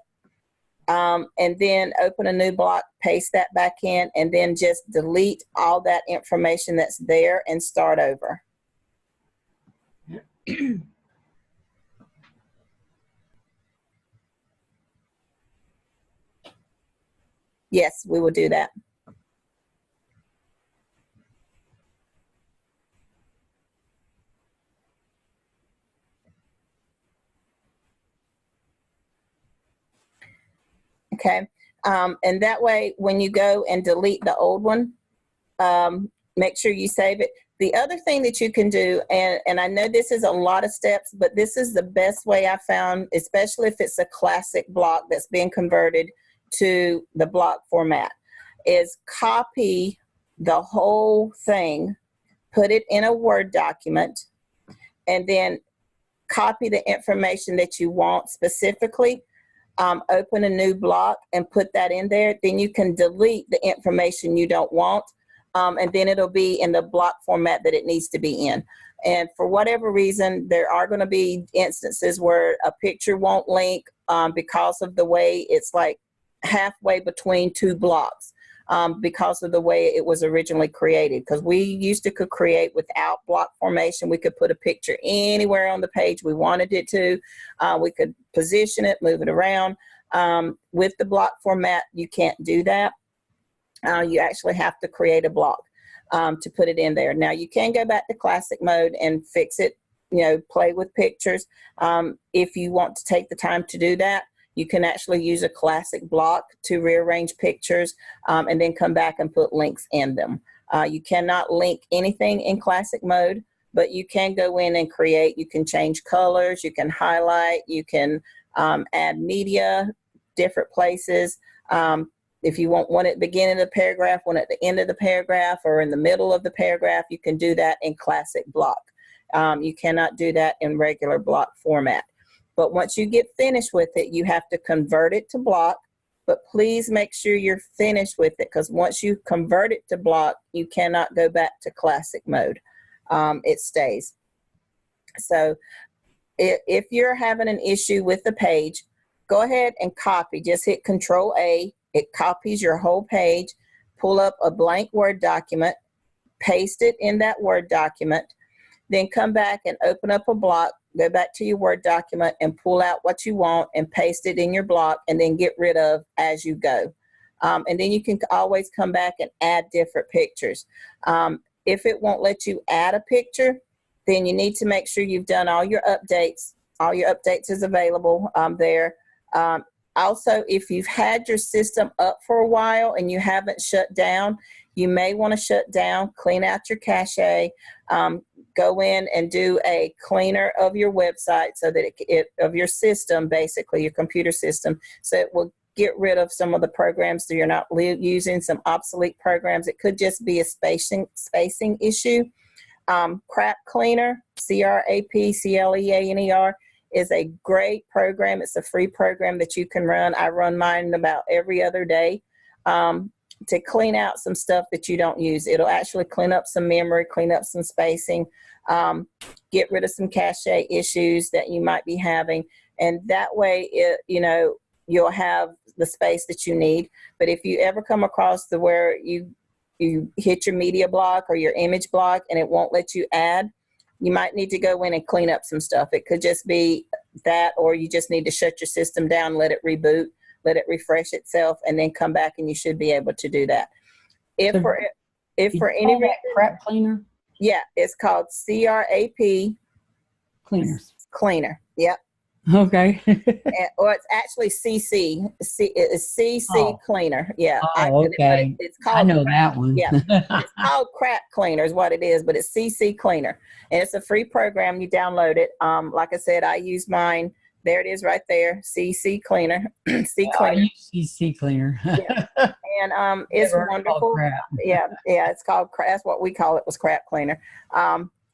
and then open a new block, paste that back in, and then just delete all that information that's there and start over. Yes, we will do that. Okay, and that way when you go and delete the old one, make sure you save it. The other thing that you can do, and I know this is a lot of steps, but this is the best way I found, especially if it's a classic block that's being converted to the block format, is copy the whole thing, put it in a Word document, and then copy the information that you want specifically. Open a new block and put that in there. Then you can delete the information you don't want, and then it'll be in the block format that it needs to be in. And for whatever reason, there are going to be instances where a picture won't link because of the way it's like halfway between two blocks, because of the way it was originally created. Because we used to could create without block formation. We could put a picture anywhere on the page we wanted it to. We could position it, move it around. With the block format, you can't do that. You actually have to create a block to put it in there. Now, you can go back to classic mode and fix it, you know, play with pictures. If you want to take the time to do that, you can actually use a classic block to rearrange pictures and then come back and put links in them. You cannot link anything in classic mode, but you can go in and create. You can change colors, you can highlight, you can add media, different places. If you want one at the beginning of the paragraph, one at the end of the paragraph, or in the middle of the paragraph, you can do that in classic block. You cannot do that in regular block format. But once you get finished with it, you have to convert it to block. But please make sure you're finished with it, because once you convert it to block, you cannot go back to classic mode. It stays. So if you're having an issue with the page, go ahead and copy. Just hit Control-A. It copies your whole page. Pull up a blank Word document, paste it in that Word document, then come back and open up a block. Go back to your Word document and pull out what you want and paste it in your block, and then get rid of as you go. And then you can always come back and add different pictures. If it won't let you add a picture, then you need to make sure you've done all your updates. All your updates is available there. Also, if you've had your system up for a while and you haven't shut down, you may want to shut down, clean out your cache, go in and do a cleaner of your website so that of your system, basically your computer system, so it will get rid of some of the programs that you're not using, some obsolete programs. It could just be a spacing issue. Crap Cleaner, CRAPCLEANER, is a great program. It's a free program that you can run. I run mine about every other day to clean out some stuff that you don't use. It'll actually clean up some memory, clean up some spacing, get rid of some cache issues that you might be having. And that way, you'll have the space that you need. But if you ever come across where you hit your media block or your image block and it won't let you add, you might need to go in and clean up some stuff. It could just be that, or you just need to shut your system down, let it reboot, let it refresh itself, and then come back and you should be able to do that. If for any reason, Crap Cleaner? yeah, it's called CRAP Cleaner. Cleaner. Yep. Okay. Or it's actually CC. It's CC Cleaner. Yeah. Okay. It's called. I know that one. Yeah. It's called Crap Cleaner is what it is, but it's CC Cleaner, and it's a free program. You download it. Like I said, I use mine. There it is, right there. CC Cleaner. C Cleaner. I use CC Cleaner. Yeah. And it's wonderful. Yeah. It's called crap. That's what we call it. Was Crap Cleaner.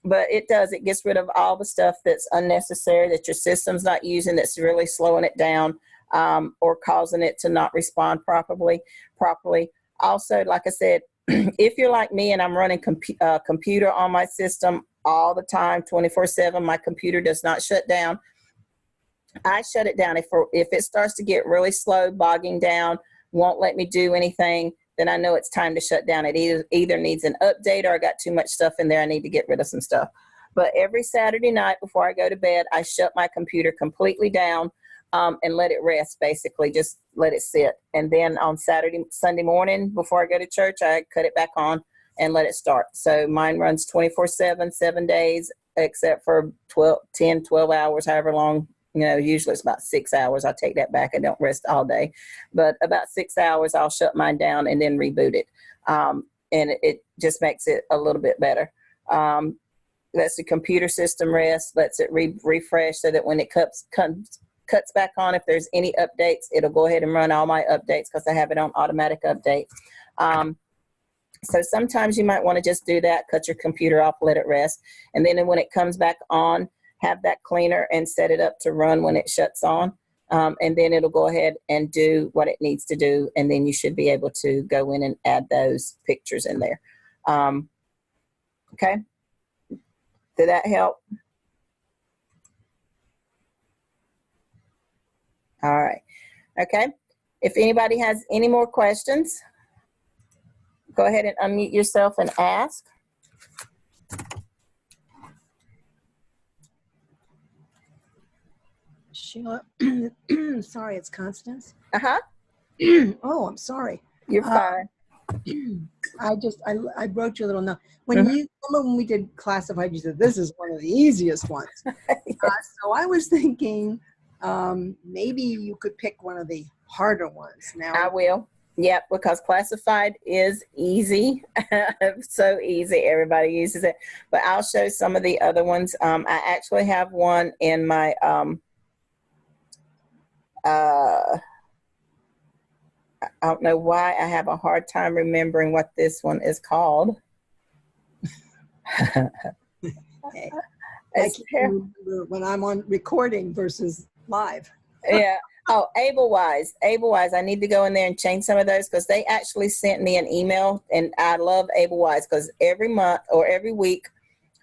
But it gets rid of all the stuff that's unnecessary that your system's not using, that's really slowing it down, or causing it to not respond properly. Also, like I said, if you're like me and I'm running computer on my system all the time, 24/7, my computer does not shut down. I shut it down. If it starts to get really slow, bogging down, won't let me do anything, then I know it's time to shut down. It either needs an update or I got too much stuff in there. I need to get rid of some stuff. But every Saturday night before I go to bed, I shut my computer completely down and let it rest, basically. Just let it sit. And then on Sunday morning before I go to church, I cut it back on and let it start. So mine runs 24/7, 7 days, except for 10, 12 hours, however long. Usually it's about 6 hours. I'll take that back. I don't rest all day. But about 6 hours, I'll shut mine down and then reboot it. And it just makes it a little bit better. Lets the computer system rest, lets it refresh so that when it cuts back on, if there's any updates, it'll go ahead and run all my updates because I have it on automatic update. So sometimes you might want to just do that, cut your computer off, let it rest. And then when it comes back on, have that cleaner and set it up to run when it shuts on. And then it'll go ahead and do what it needs to do. And then you should be able to go in and add those pictures in there. Okay. Did that help? All right. Okay. If anybody has any more questions, go ahead and unmute yourself and ask. Sheila, sorry, it's Constance. Uh-huh. Oh, I'm sorry. You're fine. I wrote you a little note. When we did classified, you said this is one of the easiest ones. Yes. So I was thinking maybe you could pick one of the harder ones. Now I will. Yep, because classified is easy. So easy. Everybody uses it. But I'll show some of the other ones. I actually have one in my I don't know why I have a hard time remembering what this one is called. I can't remember when I'm on recording versus live. Yeah. Oh, Ablewise. Ablewise. I need to go in there and change some of those because they actually sent me an email, and I love Ablewise because every month or every week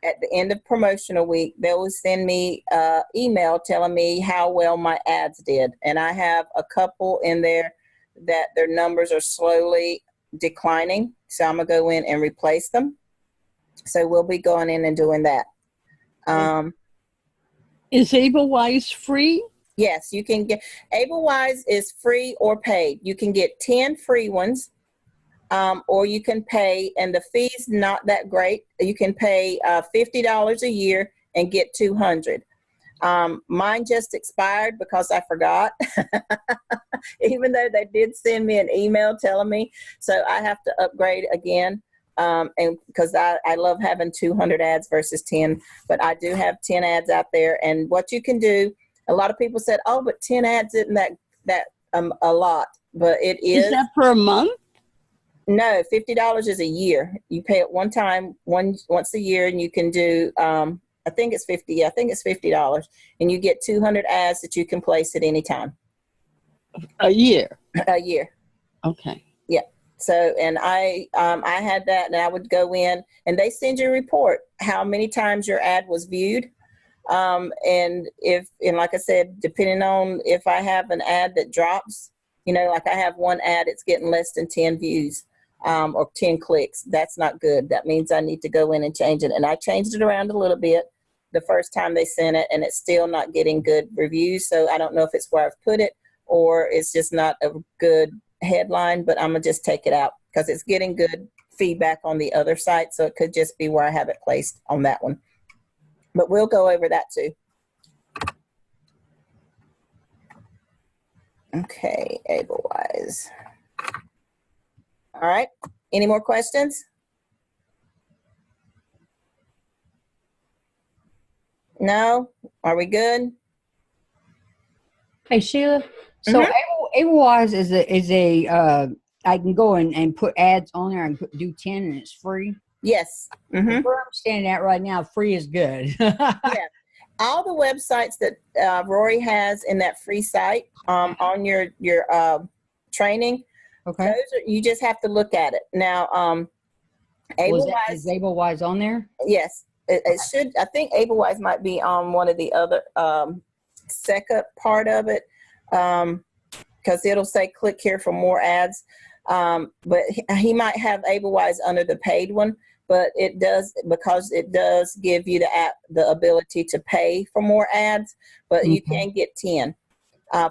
at the end of promotional week, they will send me an email telling me how well my ads did. And I have a couple in there that their numbers are slowly declining. So I'm going to go in and replace them. So we'll be going in and doing that. Is Ablewise free? Yes, you can get, Ablewise is free or paid. You can get 10 free ones. Or you can pay, and the fee's not that great. You can pay $50 a year and get 200. Mine just expired because I forgot, even though they did send me an email telling me. So I have to upgrade again, and because I love having 200 ads versus 10. But I do have 10 ads out there, and what you can do. A lot of people said, "Oh, but 10 ads isn't that a lot?" But it is. Is that for a month? No, $50 is a year. You pay it one time, once a year, and you can do. I think it's 50. Yeah, I think it's $50, and you get 200 ads that you can place at any time. A year. A year. Okay. Yeah. So, and I had that, and I would go in, and they send you a report how many times your ad was viewed. And like I said, depending on if I have an ad that drops, like I have one ad, it's getting less than 10 views, or 10 clicks. That's not good. That means I need to go in and change it. And I changed it around a little bit the first time they sent it, and it's still not getting good reviews. So I don't know if it's where I've put it or it's just not a good headline, but I'm gonna just take it out because it's getting good feedback on the other site. So it could just be where I have it placed on that one. But we'll go over that too. Okay, Ablewise. All right. Any more questions? No? Are we good? Hey Sheila, so Ablewise is a I can go and put ads on there and do 10 and it's free. Yes. Where I'm standing at right now, free is good. Yeah. All the websites that Rory has in that free site on your training, Okay. You just have to look at it. Now, Ablewise, Is Ablewise on there? yes, it should. I think Ablewise might be on one of the other second part of it because it'll say click here for more ads. But he might have Ablewise under the paid one. But it does, because it does give you the ability to pay for more ads, but you can get 10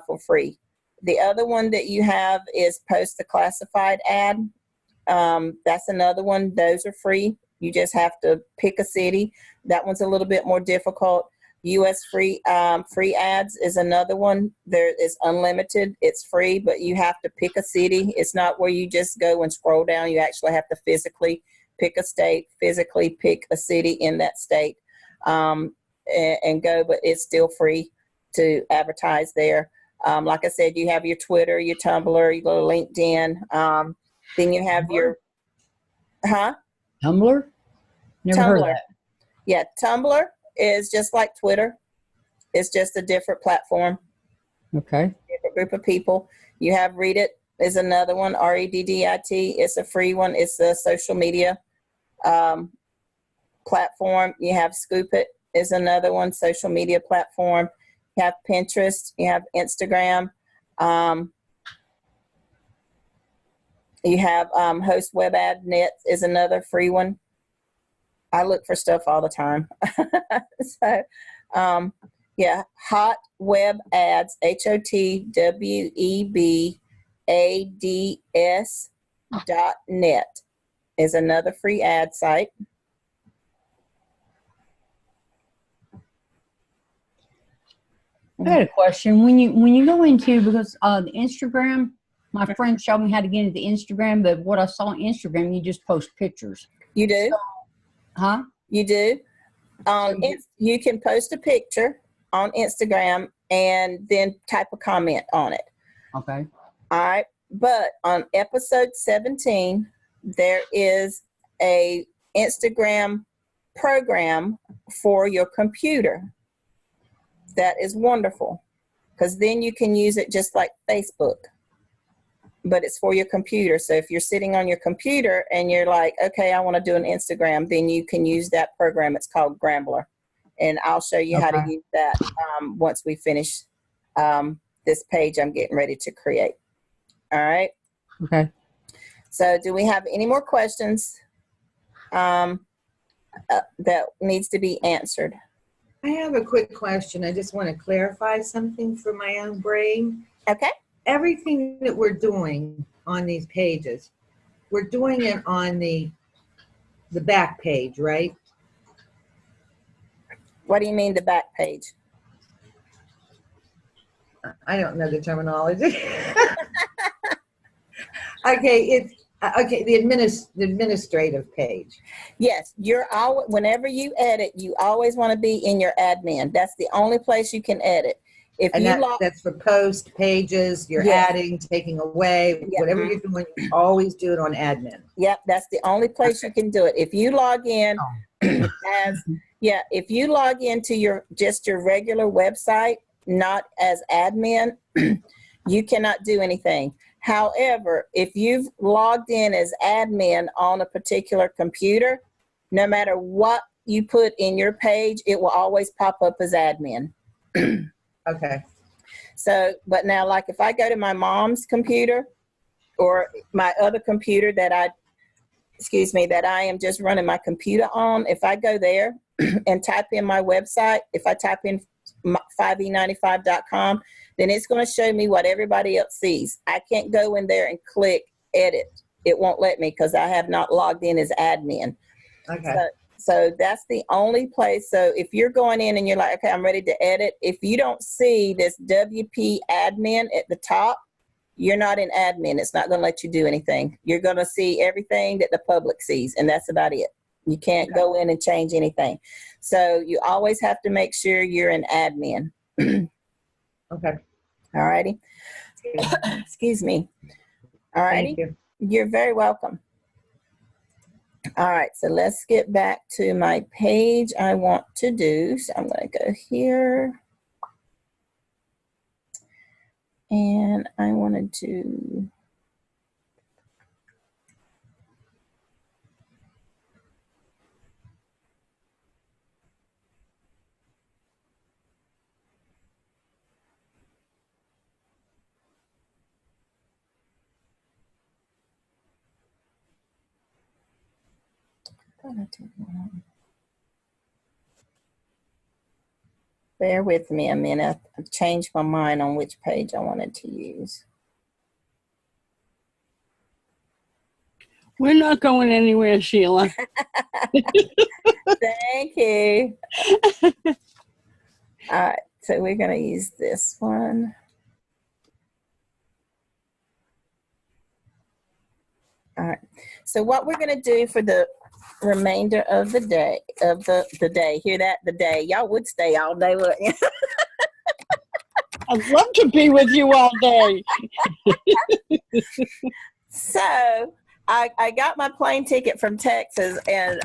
for free. The other one that you have is post a classified ad. That's another one. Those are free. You just have to pick a city. That one's a little bit more difficult. US free ads is another one. There is unlimited. It's free, but you have to pick a city. It's not where you just go and scroll down. You actually have to physically pick a state, physically pick a city in that state, and go, but it's still free to advertise there. Like I said, you have your Twitter, your Tumblr, you go to LinkedIn, then you have your, Tumblr? Never heard of that. Yeah, Tumblr is just like Twitter. It's just a different platform. Okay. Different group of people. You have Reddit is another one, Reddit. It's a free one. It's a social media platform. You have Scoop It is another one, social media platform. You have Pinterest. You have Instagram. You have Host Web Ad Net is another free one. I look for stuff all the time. So, yeah, Hot Web Ads, HOTWEBADS.net is another free ad site. I had a question. When you go into, because the Instagram, my friend showed me how to get into Instagram, but what I saw on Instagram, you just post pictures. You do? Huh? You do. You can post a picture on Instagram and then type a comment on it. Okay. All right. But on episode 17, there is a Instagram program for your computer. That is wonderful, because then you can use it just like Facebook, but it's for your computer. So if you're sitting on your computer and you're like, okay, I want to do an Instagram, then you can use that program. It's called Grambler, and I'll show you how to use that once we finish this page I'm getting ready to create. All right. Okay. So do we have any more questions that needs to be answered? I have a quick question. I just want to clarify something for my own brain. Okay. Everything that we're doing on these pages, we're doing it on the back page, right? What do you mean the back page? I don't know the terminology. Okay, the administrative page. Yes, whenever you edit, you always want to be in your admin. That's the only place you can edit. That's for post pages, you're adding, taking away, whatever you're doing, you always do it on admin. Yep, that's the only place you can do it. If you log in if you log into your regular website, not as admin, you cannot do anything. However, if you've logged in as admin on a particular computer, no matter what you put in your page, it will always pop up as admin. Okay. So, but now, like if I go to my mom's computer or my other computer that I am just running my computer on, if I go there and type in my website, if I type in 5e95.com, then it's going to show me what everybody else sees. I can't go in there and click edit. It won't let me because I have not logged in as admin. Okay. So that's the only place. So if you're going in and you're like, okay, I'm ready to edit. If you don't see this WP admin at the top, you're not in admin. It's not going to let you do anything. You're going to see everything that the public sees, and that's about it. You can't go in and change anything. So you always have to make sure you're in admin. Okay. All righty. Excuse me. All righty. Thank you. You're very welcome. All right, so let's get back to my page I want to do. So I'm going to go here. And I wanted to bear with me a minute. I've changed my mind on which page I wanted to use. We're not going anywhere, Sheila. Thank you. All right, so we're going to use this one. All right, so what we're going to do for the remainder of the day, hear that, the day, y'all would stay all day, wouldn't you? I'd love to be with you all day. So I got my plane ticket from Texas, and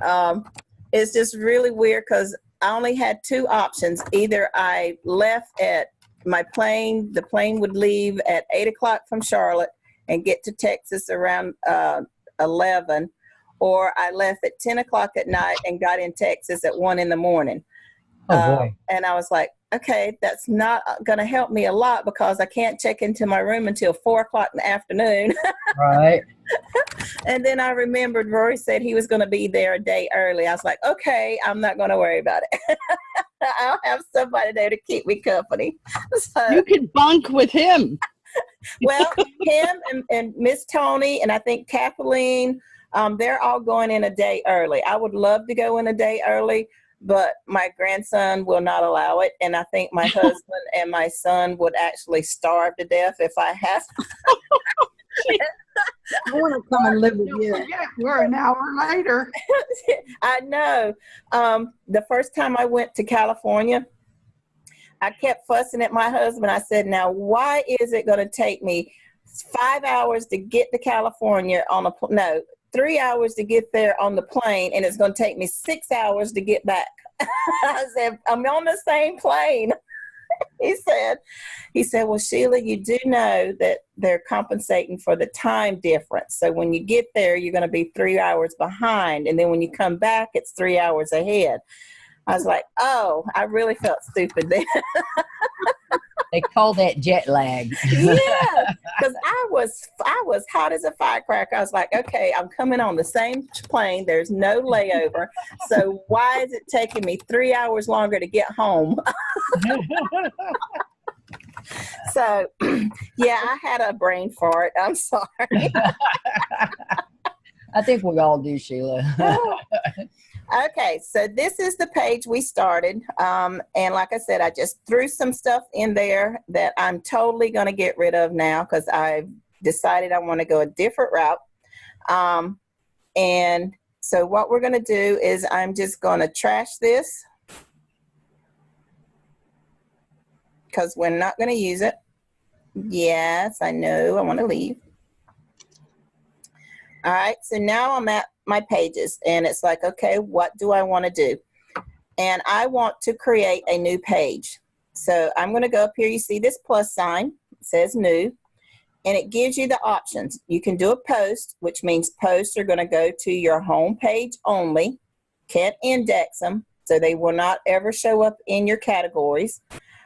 it's just really weird because I only had two options. Either I left at my plane, the plane would leave at 8 o'clock from Charlotte and get to Texas around 11, or I left at 10 o'clock at night and got in Texas at 1 in the morning. Oh, boy. And I was like, okay, that's not going to help me a lot because I can't check into my room until 4 o'clock in the afternoon. Right. And then I remembered Rory said he was going to be there a day early. I was like, okay, I'm not going to worry about it. I'll have somebody there to keep me company. So, You could bunk with him. well, him and Miss Tony and I think Kathleen, they're all going in a day early. I would love to go in a day early, but my grandson will not allow it. And I think my husband and my son would actually starve to death if I had. I want to come and live with you. Yeah, we're an hour later. I know. The first time I went to California, I kept fussing at my husband. I said, now, why is it going to take me 5 hours to get to California on a 3 hours to get there on the plane, and it's going to take me 6 hours to get back? I said, I'm on the same plane. He said, well, Sheila, you do know that they're compensating for the time difference. So when you get there, you're going to be 3 hours behind. And then when you come back, it's 3 hours ahead. I was like, oh, I really felt stupid then. They call that jet lag. Yeah, because I was hot as a firecracker. I was like, okay, I'm coming on the same plane. There's no layover. So why is it taking me 3 hours longer to get home? So, yeah, I had a brain fart. I'm sorry. I think we all do, Sheila. Okay, so this is the page we started. And like I said, I just threw some stuff in there that I'm totally going to get rid of now because I've decided I want to go a different route. And so what we're going to do is I'm just going to trash this because we're not going to use it. Yes, I know. I want to leave. All right, so now I'm at my pages, and it's like, okay, what do I want to do? And I want to create a new page. So I'm going to go up here. You see this plus sign. It says new, and it gives you the options. You can do a post, which means posts are going to go to your home page only. Can't index them, so they will not ever show up in your categories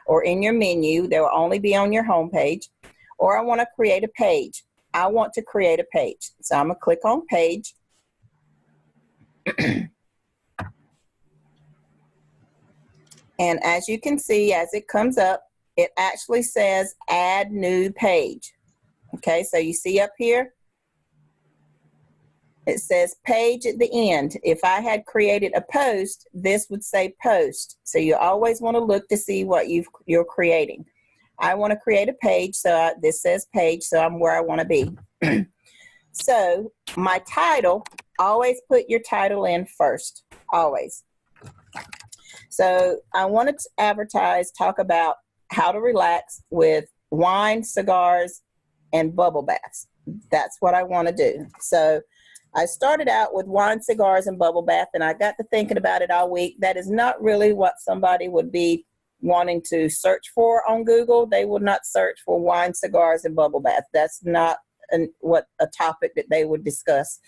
or in your menu. They will only be on your home page. Or I want to create a page. I want to create a page. So I'm going to click on page. And as you can see, as it comes up, it actually says add new page. Okay, so you see up here, it says page at the end. If I had created a post, this would say post. So you always want to look to see what you're creating. I want to create a page, so this says page, so I'm where I want to be. So my title, always put your title in first, always. So I wanted to advertise, talk about how to relax with wine, cigars, and bubble baths. That's what I want to do. So I started out with wine, cigars, and bubble bath, and I got to thinking about it all week. That is not really what somebody would be wanting to search for on Google. They would not search for wine, cigars, and bubble bath. That's not a topic that they would discuss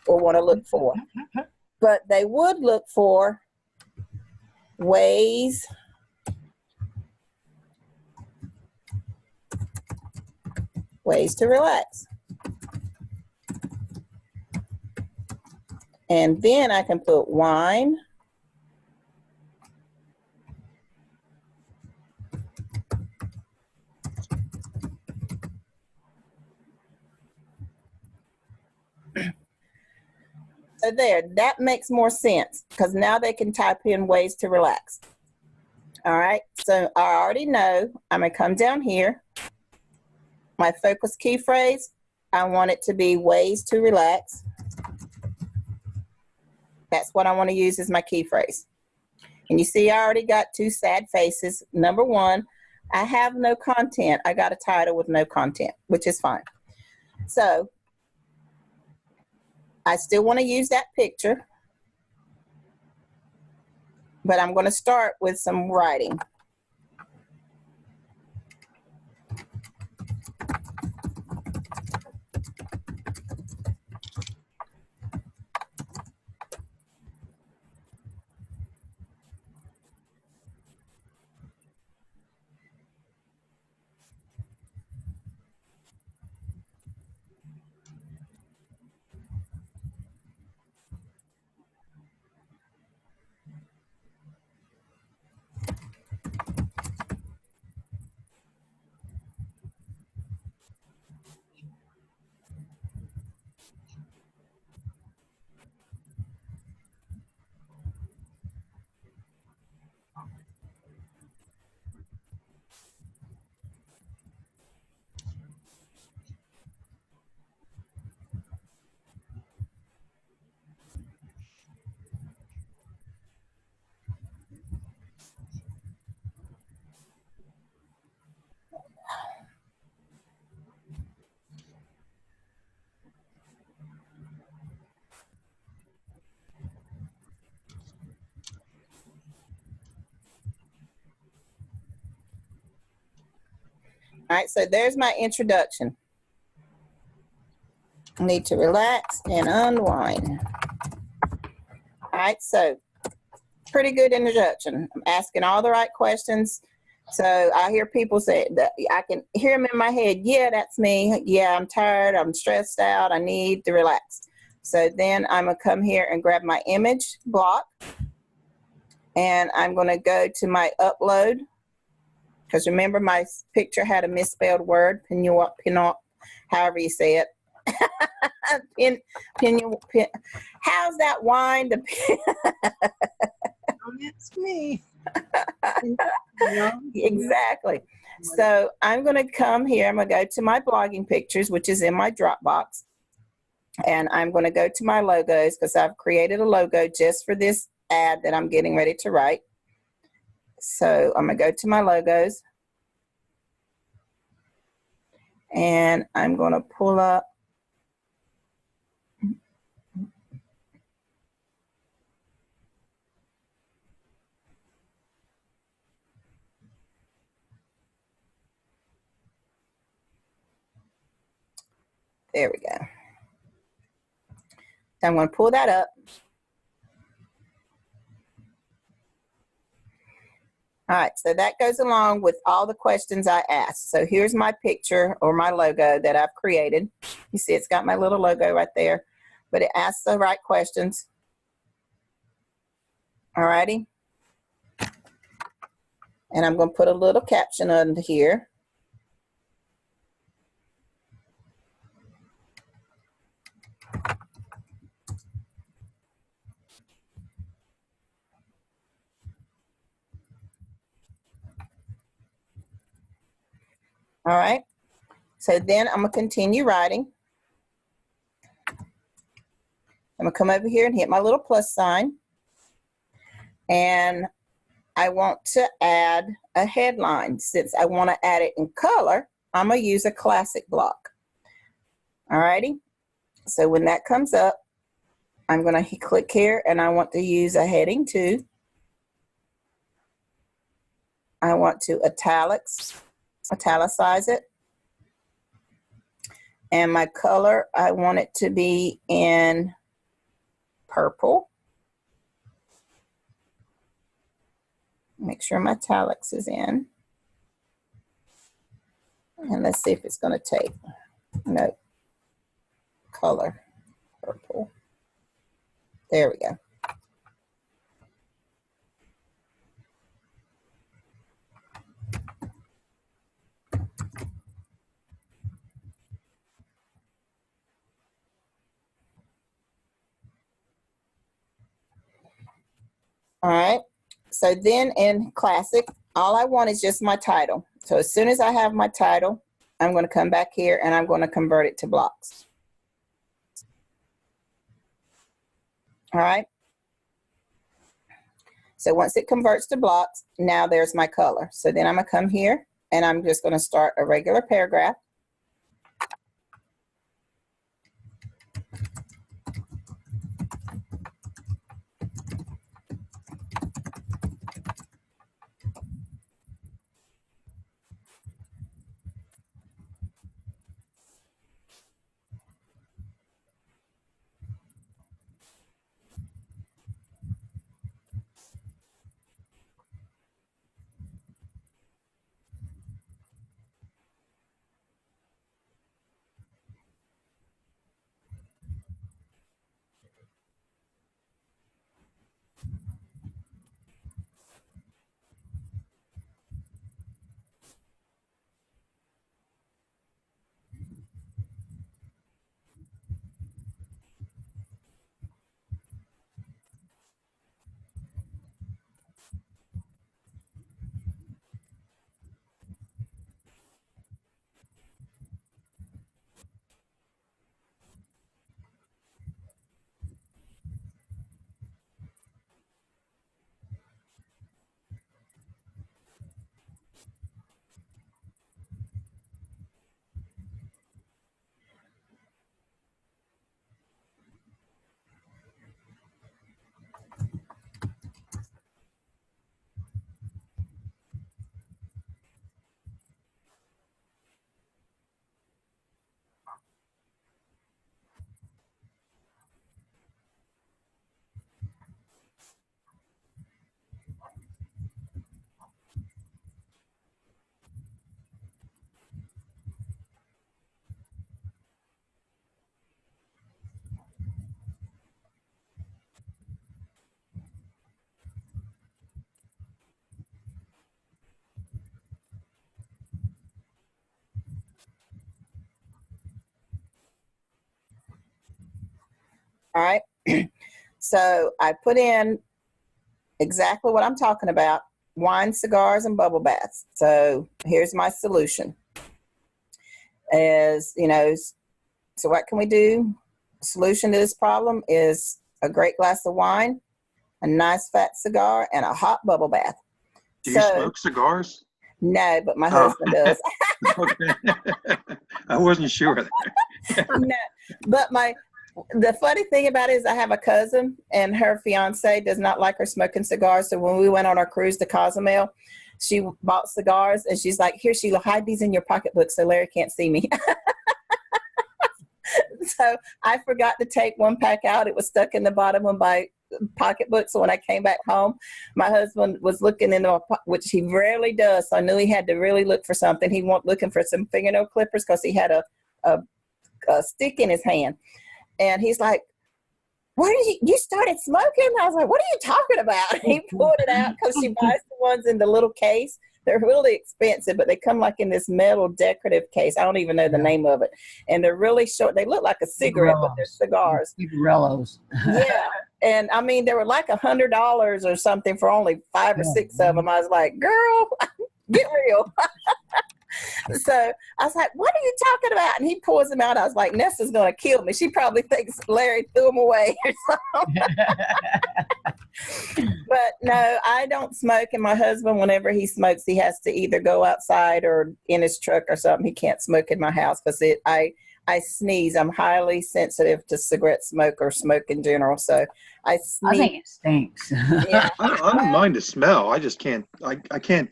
or want to look for. But they would look for ways to relax. And then I can put wine, so there, that makes more sense because now they can type in ways to relax. All right, so I already know I'm gonna come down here. My focus key phrase, I want it to be ways to relax. That's what I want to use as my key phrase. And you see, I already got two sad faces. Number one, I have no content. I got a title with no content, which is fine. So I still want to use that picture, but I'm going to start with some writing. All right, so there's my introduction. I need to relax and unwind. All right, so pretty good introduction. I'm asking all the right questions. So I hear people say that I can hear them in my head. Yeah, that's me. Yeah, I'm tired. I'm stressed out. I need to relax. So then I'm going to come here and grab my image block. And I'm going to go to my upload. Because remember, my picture had a misspelled word, however you say it. How's that wine? It's me. Exactly. So I'm going to come here. I'm going to go to my blogging pictures, which is in my Dropbox. And I'm going to go to my logos because I've created a logo just for this ad that I'm getting ready to write. So I'm going to go to my logos. And I'm going to pull up. There we go. So I'm going to pull that up. All right, so that goes along with all the questions I asked. So here's my picture or my logo that I've created. You see it's got my little logo right there, but it asks the right questions. All righty. And I'm going to put a little caption under here. All right. So then I'm going to continue writing. I'm going to come over here and hit my little plus sign. And I want to add a headline. Since I want to add it in color, I'm going to use a classic block. All righty. So when that comes up, I'm going to click here, and I want to use a heading 2. I want to italicize it. And my color, I want it to be in purple. Make sure my italics is in. And let's see if it's going to take. No. Color, purple. There we go. All right. So then in classic, all I want is just my title. So as soon as I have my title, I'm going to come back here and I'm going to convert it to blocks. All right. So once it converts to blocks, now there's my color. So then I'm going to come here and I'm just going to start a regular paragraph. All right. So I put in exactly what I'm talking about: wine, cigars, and bubble baths. So here's my solution. So what can we do? Solution to this problem is a great glass of wine, a nice fat cigar, and a hot bubble bath. Do you smoke cigars? No, but my husband does. Okay. I wasn't sure. No, but the funny thing about it is I have a cousin, and her fiance does not like her smoking cigars. So when we went on our cruise to Cozumel, she bought cigars, and she's like, "Here, Sheila, hide these in your pocketbook so Larry can't see me." So I forgot to take one pack out. It was stuck in the bottom of my pocketbook. So when I came back home, my husband was looking in the, which he rarely does. So I knew he had to really look for something. He went looking for some fingernail clippers because he had a stick in his hand. And he's like, "What did you started smoking?" I was like, "What are you talking about?" He pulled it out because she buys the ones in the little case. They're really expensive, but they come like in this metal decorative case. I don't even know the name of it. And they're really short. They look like a cigarette, but they're cigars. Cigarillos. Yeah. And I mean, they were like $100 or something for only 5 or 6 of them. I was like, "Girl, get real." So I was like, what are you talking about? And he pours them out. I was like, Nessa's going to kill me. She probably thinks Larry threw them away or something. But no, I don't smoke. And my husband, whenever he smokes, he has to either go outside or in his truck or something. He can't smoke in my house because I sneeze. I'm highly sensitive to cigarette smoke or smoke in general. So I sneeze. I think it stinks. Yeah. I don't mind the smell. I just can't. I can't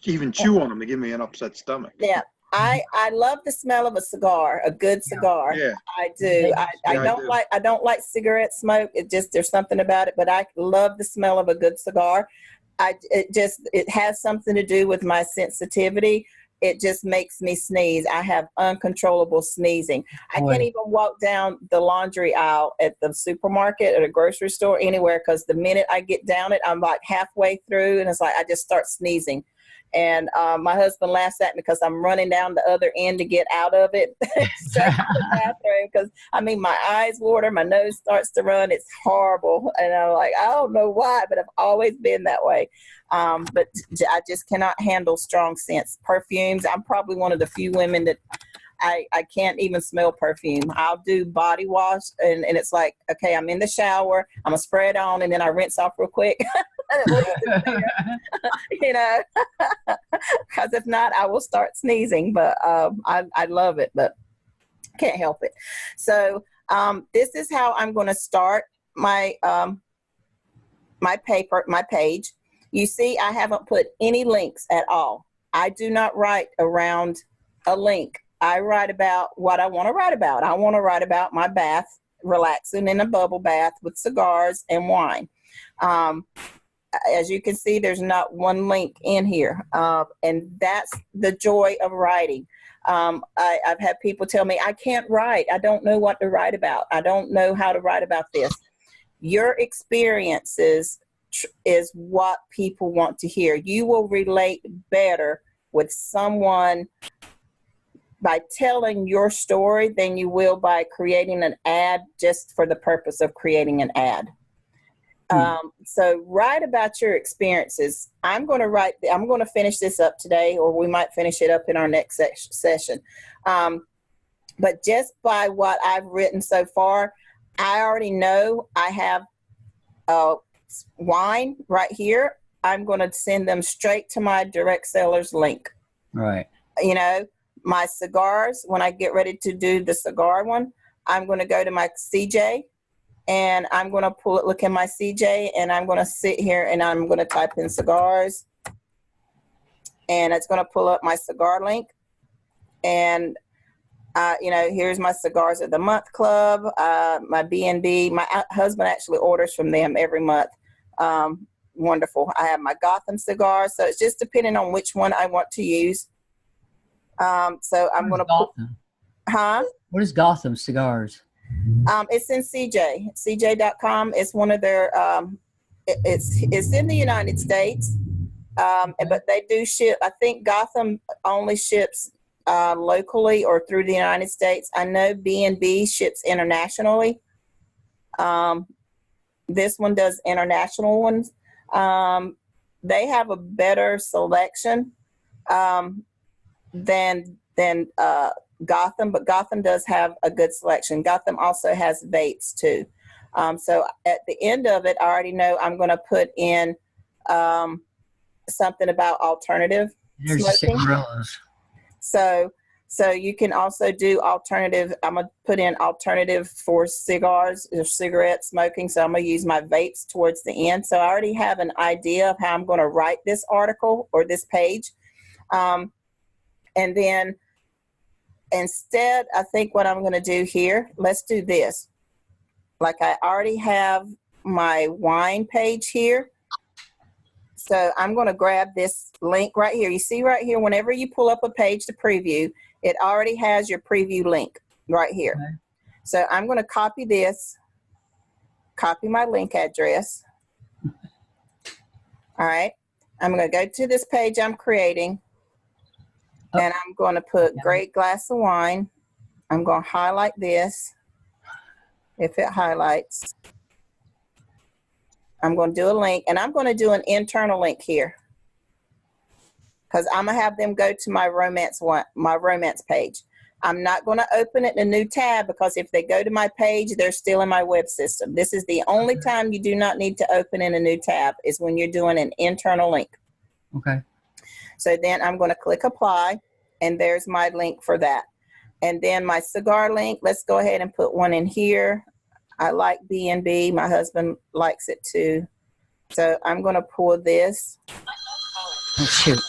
even chew on them to give me an upset stomach. Yeah. I love the smell of a cigar, a good cigar. Yeah. I do. I do. don't like cigarette smoke. It just, there's something about it, but I love the smell of a good cigar. It has something to do with my sensitivity. It just makes me sneeze. I have uncontrollable sneezing. I can't even walk down the laundry aisle at the supermarket, at a grocery store, anywhere, because the minute I get down it, I'm like halfway through, and it's like I just start sneezing. And my husband laughs at me because I'm running down the other end to get out of it, straight to the bathroom, because, I mean, my eyes water, my nose starts to run. It's horrible. And I'm like, I don't know why, but I've always been that way. But I just cannot handle strong scents. Perfumes, I'm probably one of the few women that I can't even smell perfume. I'll do body wash, and it's like, okay, I'm in the shower, I'm going to spray it on, and then I rinse off real quick. You know, because if not, I will start sneezing. But I love it, but can't help it. So this is how I'm going to start my my page. You see, I haven't put any links at all. I do not write around a link. I write about what I want to write about. I want to write about my bath, relaxing in a bubble bath with cigars and wine. As you can see, there's not one link in here. And that's the joy of writing. I've had people tell me, I can't write. I don't know what to write about. I don't know how to write about this. Your experiences is what people want to hear. You will relate better with someone by telling your story than you will by creating an ad just for the purpose of creating an ad. So write about your experiences. I'm going to finish this up today, or we might finish it up in our next session. But just by what I've written so far, I already know I have wine right here. I'm going to send them straight to my direct sellers link. Right. You know, my cigars, when I get ready to do the cigar one, I'm going to go to my CJ, and I'm going to look in my CJ, and I'm going to sit here and I'm going to type in cigars, and it's going to pull up my cigar link. And, you know, here's my Cigars of the Month Club, my B&B. My husband actually orders from them every month. Wonderful. I have my Gotham cigars. So it's just depending on which one I want to use. So I'm going to Gotham. What is Gotham Cigars? It's in CJ, cj.com. It's one of their, it's in the United States, but they do ship. I think Gotham only ships locally or through the United States. I know B&B ships internationally. This one does international ones. They have a better selection than Gotham, but Gotham does have a good selection. Gotham also has vapes too. So at the end of it, I already know I'm going to put in something about alternative smoking. So you can also do alternative. I'm going to put in alternative for cigars or cigarette smoking. So I'm going to use my vapes towards the end. So I already have an idea of how I'm going to write this article or this page. And then instead, I think what I'm going to do here, let's do this. Like I already have my wine page here. So I'm going to grab this link right here. You see right here, whenever you pull up a page to preview, it already has your preview link right here. Okay. So I'm going to copy this, copy my link address. All right. I'm going to go to this page I'm creating, and I'm going to put great glass of wine. I'm going to highlight this. If it highlights, I'm going to do a link, and I'm going to do an internal link here because I'm gonna have them go to my romance page. I'm not going to open it in a new tab because if they go to my page, they're still in my web system. This is the only time you do not need to open in a new tab is when you're doing an internal link. Okay. So then I'm going to click apply, and there's my link for that. And then my cigar link, let's go ahead and put one in here. I like B&B. My husband likes it too. So I'm going to pull this. Oh, shoot.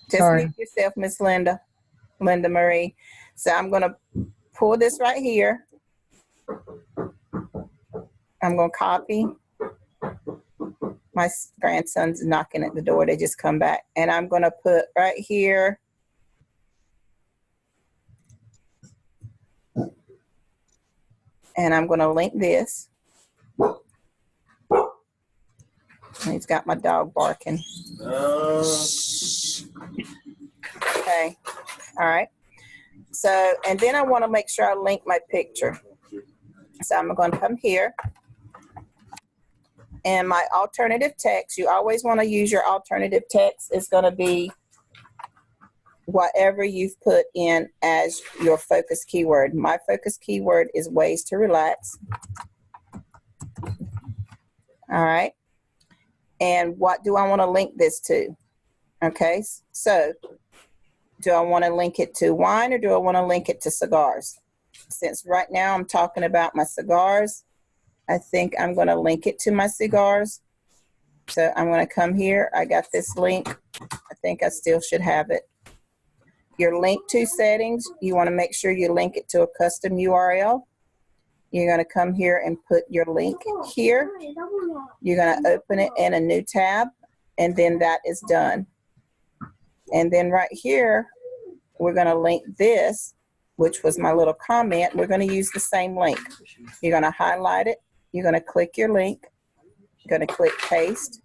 Just Sorry. mute yourself, Miss Linda Marie. So I'm going to pull this right here. I'm going to copy. My grandson's knocking at the door. They just come back. And I'm going to put right here. And I'm going to link this. He's got my dog barking. Okay. All right. So, and then I want to make sure I link my picture. So I'm going to come here. And my alternative text, you always want to use your alternative text. It's going to be whatever you've put in as your focus keyword. My focus keyword is ways to relax. All right. And what do I want to link this to? Okay, so do I want to link it to wine or do I want to link it to cigars? Since right now I'm talking about my cigars, I think I'm going to link it to my cigars. So I'm going to come here. I got this link. I think I still should have it. Your link to settings, you want to make sure you link it to a custom URL. You're going to come here and put your link here. You're going to open it in a new tab, and then that is done. And then right here, we're going to link this, which was my little comment. We're going to use the same link. You're going to highlight it. You're going to click your link. You're going to click paste.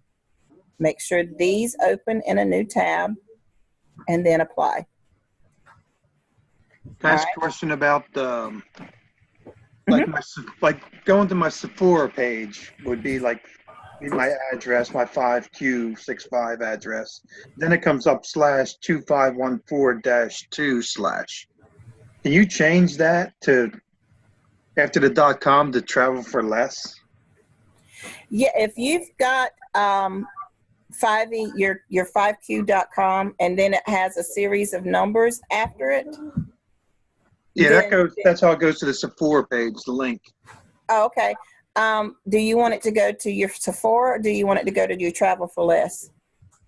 Make sure these open in a new tab, and then apply. Can I ask a question about like going to my Sephora page would be like my address, my 5Q65 address. Then it comes up /2514-2/. Can you change that to after the .com to travel for less? Yeah, if you've got your 5Q.com and then it has a series of numbers after it. Yeah, that's how it goes to the Sephora page, the link. Oh, okay. Do you want it to go to your Sephora or do you want it to go to your Travel for Less?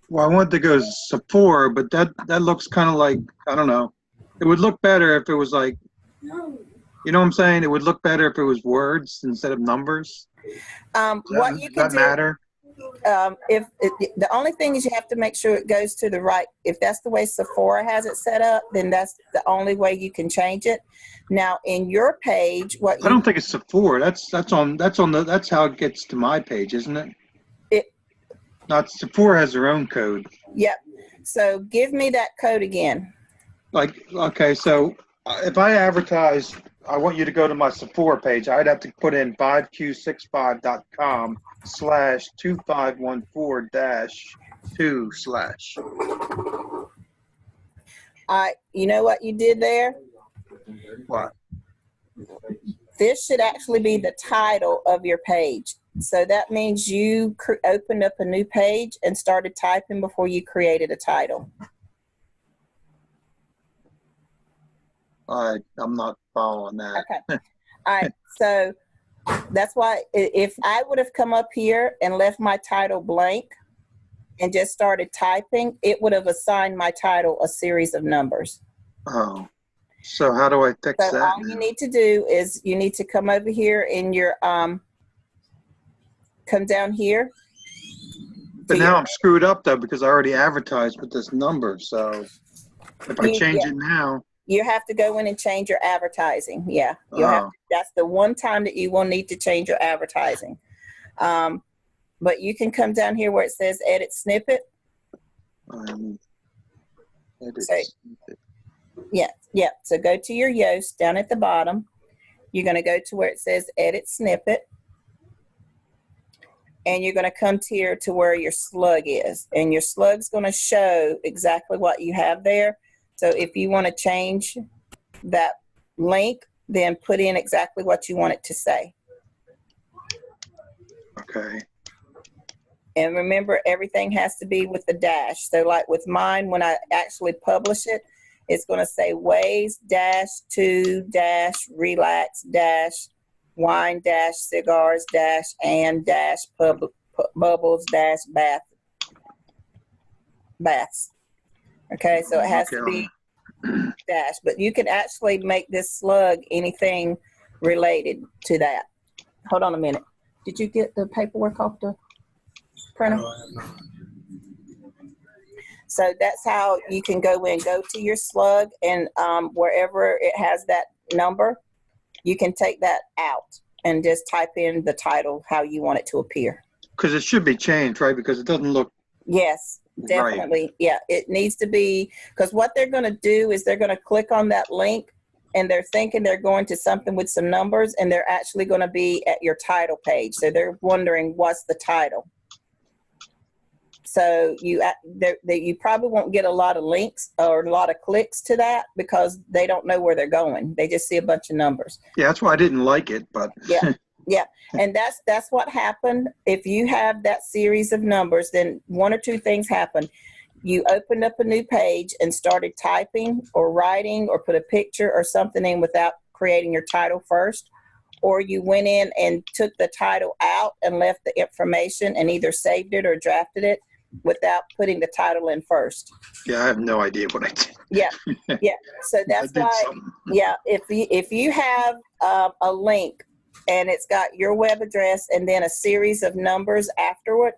Well, I wanted to go to Sephora, but that looks kind of like, I don't know. It would look better if it was like, you know what I'm saying? It would look better if it was words instead of numbers. What you can do, matter? The only thing is you have to make sure it goes to the right. If that's the way Sephora has it set up, then that's the only way you can change it. Now, in your page, I don't think it's Sephora. That's how it gets to my page, isn't it? Not Sephora has their own code. Yep. So give me that code again. Okay, so if I advertise, I want you to go to my Sephora page. I'd have to put in 5q65.com /2514-2/. You know what you did there? What? This should actually be the title of your page. So that means you opened up a new page and started typing before you created a title. I'm not following that. Okay. All right. So that's why if I would have come up here and left my title blank and just started typing, it would have assigned my title a series of numbers. Oh. So how do I fix that? All you need to do is you need to come over here in your come down here. But now I'm screwed up though because I already advertised with this number. So if I change it now. You have to go in and change your advertising. Yeah, that's the one time that you will need to change your advertising. But you can come down here where it says edit snippet. Snippet. Yeah. So go to your Yoast down at the bottom. You're going to go to where it says edit snippet. and you're going to come here to where your slug is, and your slug's going to show exactly what you have there. So if you want to change that link, then put in exactly what you want it to say. Okay. And remember, everything has to be with the dash. So like with mine, when I actually publish it, it's going to say ways dash to dash relax dash wine dash cigars dash and dash bubbles dash baths. Okay, so it has to be dash, but you can actually make this slug anything related to that. Hold on a minute. Did you get the paperwork off the printer? So that's how you can go to your slug, and wherever it has that number, you can take that out and just type in the title, how you want it to appear. Because it should be changed, right? Because it doesn't look. Yes, definitely. Right. Yeah, it needs to be, because what they're going to do is they're going to click on that link, and they're thinking they're going to something with some numbers, and they're actually going to be at your title page. So they're wondering, what's the title? So you probably won't get a lot of links or a lot of clicks to that, because they don't know where they're going. They just see a bunch of numbers. Yeah, that's why I didn't like it, but. Yeah, yeah. And that's what happened. If you have that series of numbers, then one or two things happen. You opened up a new page and started typing or writing or put a picture or something in without creating your title first, or you went in and took the title out and left the information and either saved it or drafted it without putting the title in first. Yeah, I have no idea what I did. Yeah, yeah. So that's why, yeah, if you have a link and it's got your web address and then a series of numbers afterward,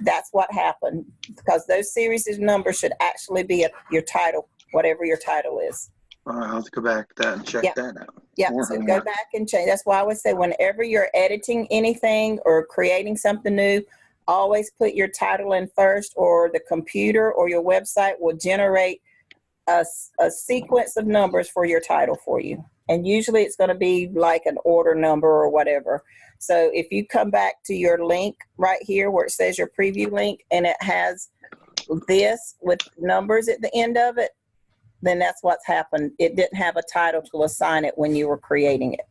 that's what happened, because those series of numbers should actually be your title, whatever your title is. I'll have to go back to that and check that out. Yeah, so go back and change. That's why I would say whenever you're editing anything or creating something new, always put your title in first, or the computer or your website will generate a sequence of numbers for your title for you. And usually it's going to be like an order number or whatever. So if you come back to your link right here where it says your preview link, and it has this with numbers at the end of it, then that's what's happened. It didn't have a title to assign it when you were creating it.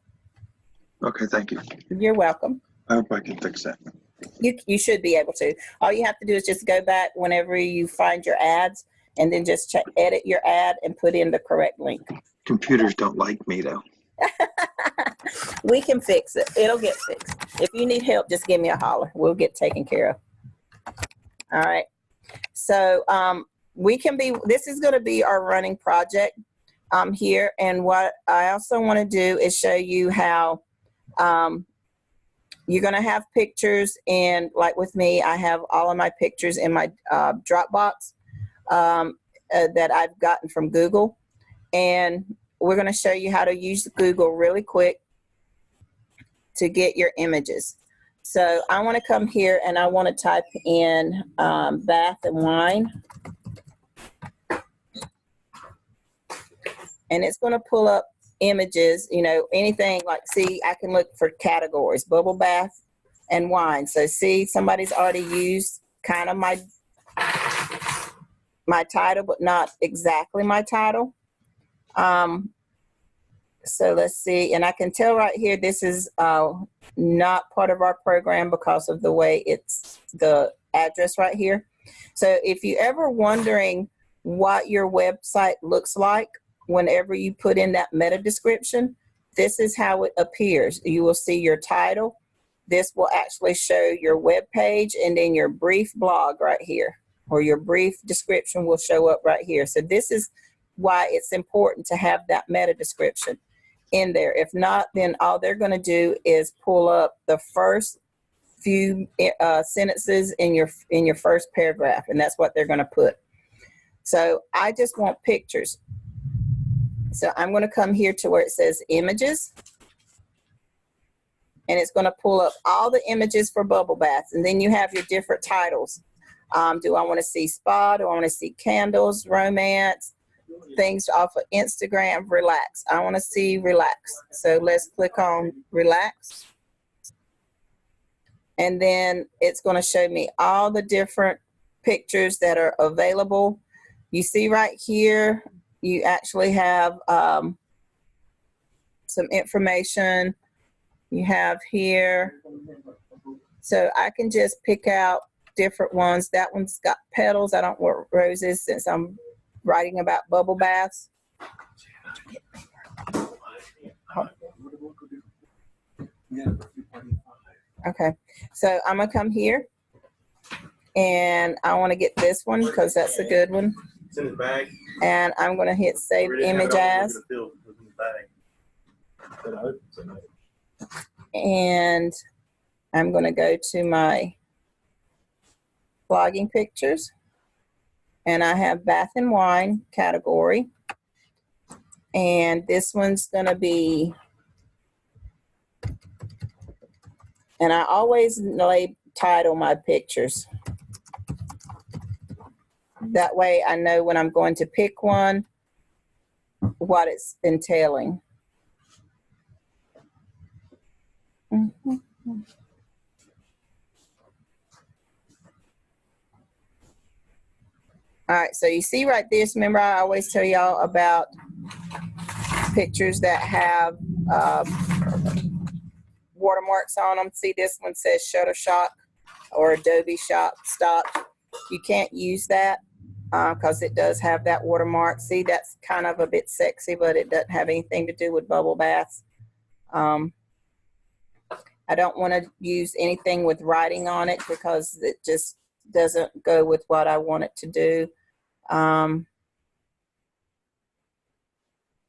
Okay, thank you. You're welcome. I hope I can fix that. You should be able to. All you have to do is just go back whenever you find your ads, and then just edit your ad and put in the correct link. Computers don't like me, though. We can fix it. It'll get fixed. If you need help, just give me a holler. We'll get taken care of. All right. So this is going to be our running project here. And what I also want to do is show you how you're going to have pictures, and like with me, I have all of my pictures in my Dropbox that I've gotten from Google. And we're going to show you how to use Google really quick to get your images. So I want to come here and I want to type in bath and wine. And it's going to pull up images, anything like, see, I can look for categories, bubble bath and wine. So see, somebody's already used kind of my title, but not exactly my title. So let's see, and I can tell right here, this is not part of our program because of the way it's the address right here. So if you're ever wondering what your website looks like, whenever you put in that meta description, this is how it appears. You will see your title. This will actually show your web page, and then your brief blog right here, or your brief description will show up right here. So this is why it's important to have that meta description in there. If not, then all they're going to do is pull up the first few sentences in your first paragraph, and that's what they're going to put. So I just want pictures. So I'm going to come here to where it says images, and it's going to pull up all the images for bubble baths, and then you have your different titles. Do I want to see spa? Do I want to see candles, romance, things off of Instagram, relax? I want to see relax. So let's click on relax. and then it's going to show me all the different pictures that are available. You see right here, you actually have some information you have here. So I can just pick out different ones. That one's got petals. I don't want roses since I'm writing about bubble baths. Okay, so I'm gonna come here and I want to get this one because that's a good one. It's in his bag. And I'm gonna hit save image as. And I'm gonna go to my blogging pictures, and I have bath and wine category, and this one's gonna be, and I always title my pictures. That way I know when I'm going to pick one, what it's entailing. Mm-hmm. All right, so you see right there, remember I always tell y'all about pictures that have watermarks on them. See, this one says Shutterstock or Adobe Stock. You can't use that because it does have that watermark. See, that's kind of a bit sexy, but it doesn't have anything to do with bubble baths. I don't want to use anything with writing on it because it just doesn't go with what I want it to do.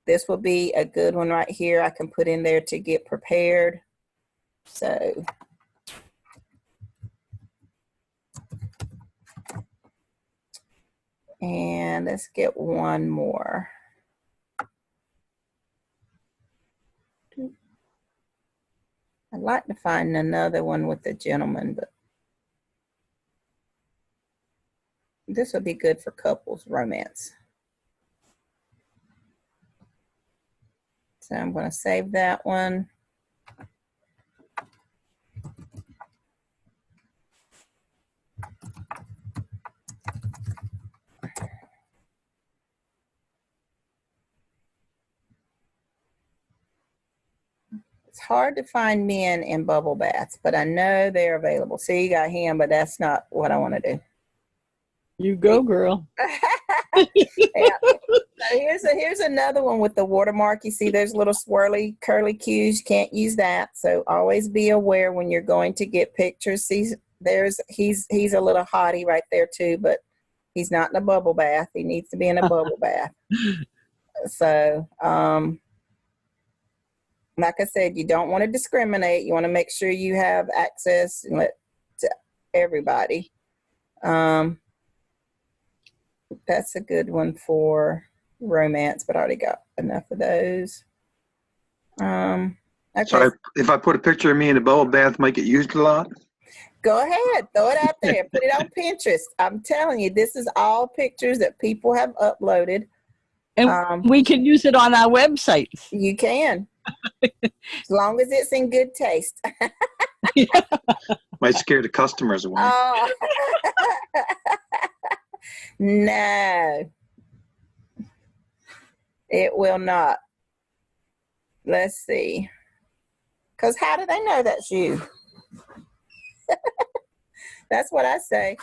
This will be a good one right here. I can put in there to get prepared. So and let's get one more. I'd like to find another one with the gentleman, but this would be good for couples romance. So I'm going to save that one. It's hard to find men in bubble baths, but I know they're available. See, you got him, but that's not what I want to do. You go, girl. Yeah. So here's another one with the watermark. You see there's little swirly curly cues. You can't use that. So always be aware when you're going to get pictures. See, he's a little hottie right there too, but he's not in a bubble bath. He needs to be in a bubble bath. So like I said, you don't want to discriminate. You want to make sure you have access to everybody. That's a good one for romance, but I already got enough of those. Okay. So if I put a picture of me in a bubble bath, might get used a lot? Go ahead. Throw it out there. Put it on Pinterest. I'm telling you, this is all pictures that people have uploaded. And we can use it on our website. You can. As long as it's in good taste. Might scare the customers away. Oh. No, it will not. Let's see. Because how do they know that's you? That's what I say.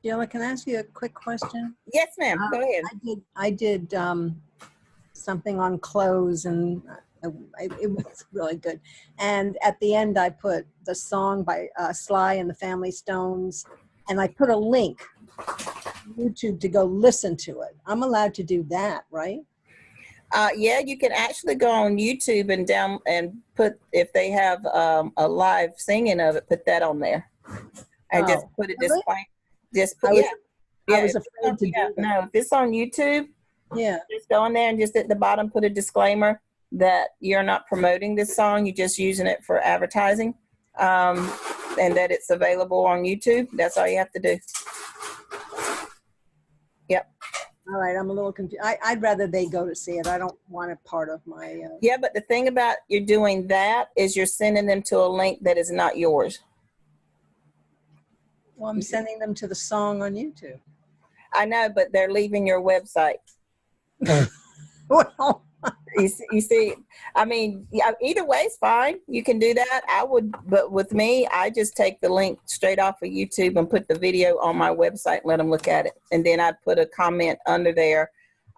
Jill, can I ask you a quick question? Yes, ma'am. Go ahead. I did something on clothes, and it was really good. And at the end, I put the song by Sly and the Family Stones, and I put a link YouTube to go listen to it. I'm allowed to do that, right? Yeah, you can actually go on YouTube and put, if they have a live singing of it, put that on there. And just put a display. Just put, I was afraid to do that. No, if it's on YouTube, just go in there and just at the bottom put a disclaimer that you're not promoting this song, you're just using it for advertising, and that it's available on YouTube. That's all you have to do. Yep. All right, I'm a little confused. I'd rather they go to see it. I don't want it part of my... Yeah, but the thing about you're doing that is you're sending them to a link that is not yours. Well, I'm sending them to the song on YouTube. I know, but they're leaving your website. Well, You see, I mean, yeah, either way is fine. You can do that. I would, but with me, I just take the link straight off of YouTube and put the video on my website and let them look at it. And then I'd put a comment under there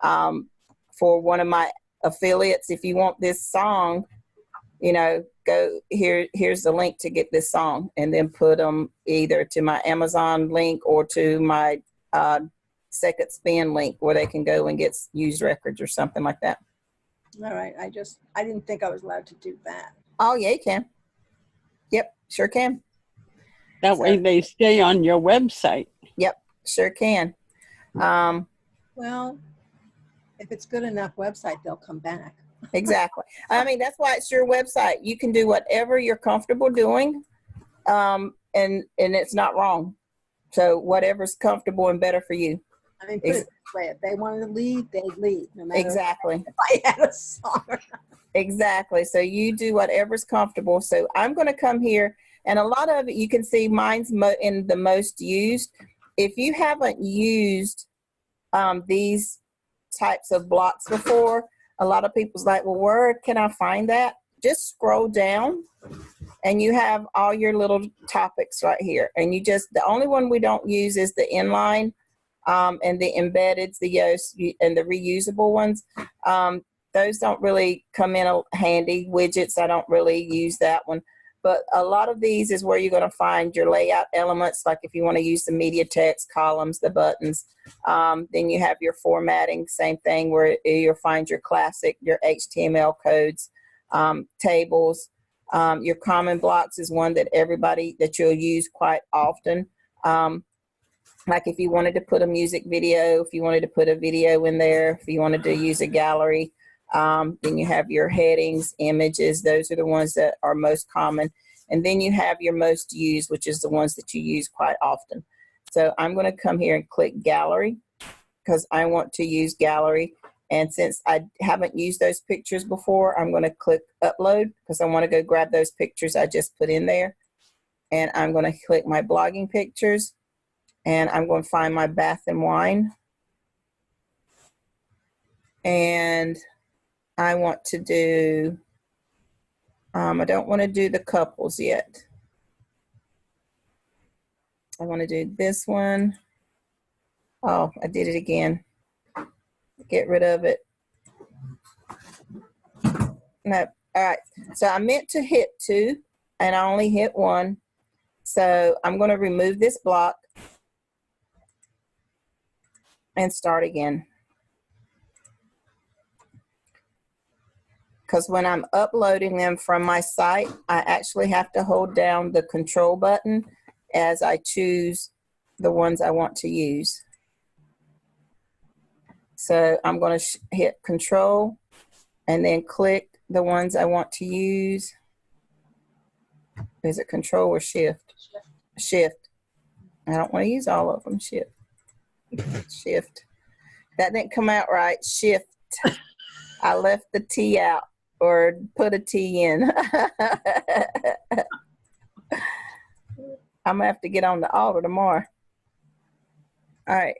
for one of my affiliates. If you want this song, you know, go here. Here's the link to get this song, and then put them either to my Amazon link or to my Second Spin link where they can go and get used records or something like that. all right. I didn't think I was allowed to do that. Oh, yeah, you can. Yep, sure can. That way they stay on your website. Yep, sure can. Well, if it's good enough website, they'll come back. Exactly. I mean, that's why it's your website. You can do whatever you're comfortable doing, and it's not wrong. So whatever's comfortable and better for you. I mean, put it this way, if they wanted to leave, they'd leave. No matter Exactly. if I had a song or not. Exactly. So you do whatever's comfortable. So I'm going to come here, and a lot of it, you can see mine's in the most used. If you haven't used these types of blocks before, a lot of people's like, well, where can I find that? Just scroll down, and you have all your little topics right here. And the only one we don't use is the inline and the embeddeds, the Yoast, and the reusable ones. Those don't really come in handy. Widgets, I don't really use that one. But a lot of these is where you're going to find your layout elements, like if you want to use the media text, columns, the buttons. Then you have your formatting, same thing, where you'll find your classic, your HTML codes, tables. Your common blocks is one that you'll use quite often. Like if you wanted to put a music video, if you wanted to put a video in there, if you wanted to use a gallery, then you have your headings, images. Those are the ones that are most common. And then you have your most used, which is the ones that you use quite often. So I'm going to come here and click gallery because I want to use gallery. And since I haven't used those pictures before, I'm going to click upload because I want to go grab those pictures I just put in there. And I'm going to click my blogging pictures. And I'm going to find my bath and wine. And I want to do, I don't want to do the couples yet. I want to do this one. Oh, I did it again. Get rid of it. No, all right. So I meant to hit 2 and I only hit 1. So I'm going to remove this block and start again. Because when I'm uploading them from my site, I actually have to hold down the control button as I choose the ones I want to use. So I'm going to hit control and then click the ones I want to use. Is it control or shift? Shift. I don't want to use all of them. Shift. Shift. That didn't come out right. Shift. I left the T out or put a T in. I'm going to have to get on the altar tomorrow. All right.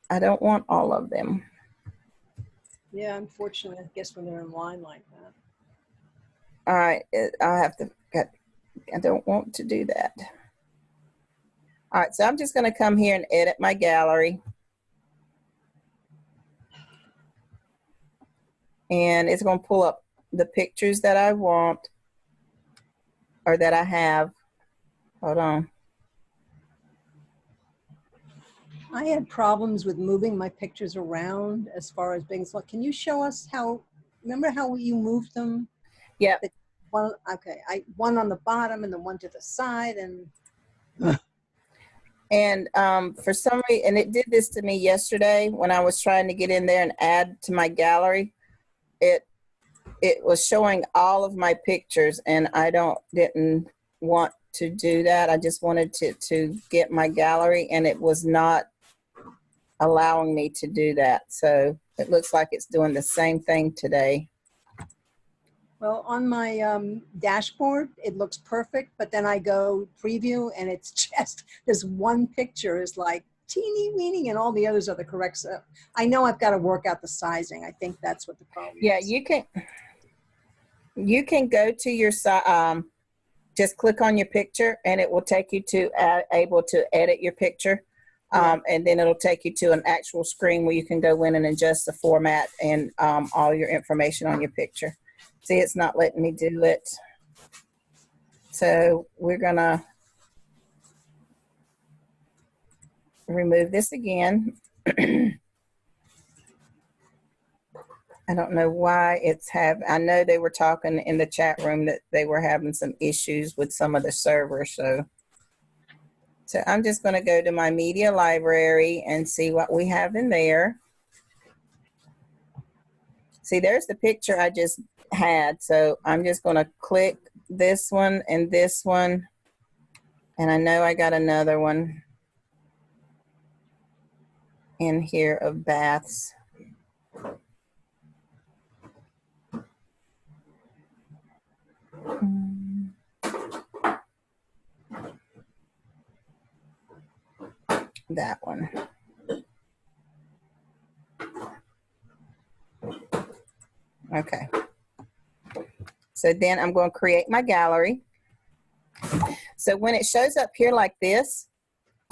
I don't want all of them. Yeah, unfortunately, I guess when they're in line like that. All right. I don't want to do that. All right. So I'm just going to come here and edit my gallery. And it's going to pull up the pictures that I want or that I have. Hold on. I had problems with moving my pictures around as far as being, so can you show us remember how you moved them? Yeah. One on the bottom and then one to the side and. And for some reason, and it did this to me yesterday when I was trying to get in there and add to my gallery. It was showing all of my pictures, and I didn't want to do that. I just wanted to get my gallery, and it was not allowing me to do that. So it looks like it's doing the same thing today. Well, on my dashboard, it looks perfect, but then I go preview and it's just, this one picture is like teeny weeny and all the others are the correct. So I know I've got to work out the sizing. I think that's what the problem Yeah, is. you can go to your site, just click on your picture and it will take you to able to edit your picture. And then it'll take you to an actual screen where you can go in and adjust the format and all your information on your picture. See, it's not letting me do it. So we're gonna remove this again. I don't know why I know they were talking in the chat room that they were having some issues with some of the servers. So I'm just going to go to my media library and see what we have in there. See, there's the picture I just had. So I'm just going to click this one and this one. And I know I got another one in here of baths. That one. Okay. So then I'm going to create my gallery. So when it shows up here like this,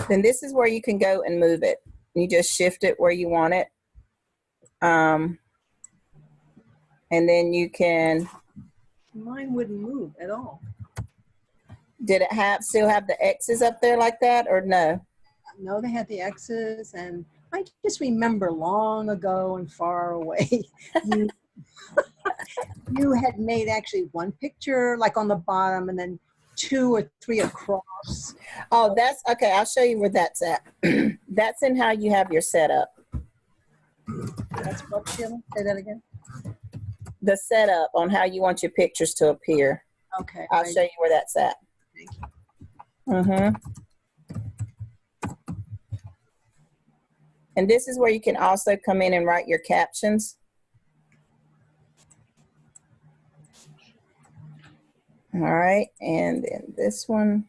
then this is where you can go and move it. You just shift it where you want it. And then you can. Mine wouldn't move at all. Did it still have the X's up there like that or no? No, they had the X's, and I just remember long ago and far away, you had made actually one picture like on the bottom and then 2 or 3 across. Oh, that's okay. I'll show you where that's at. That's in how you have your setup. That's what, Sheila? Say that again. The setup on how you want your pictures to appear. Okay. I'll show you where that's at. Thank you. Mm-hmm. And this is where you can also come in and write your captions. All right, and then this one.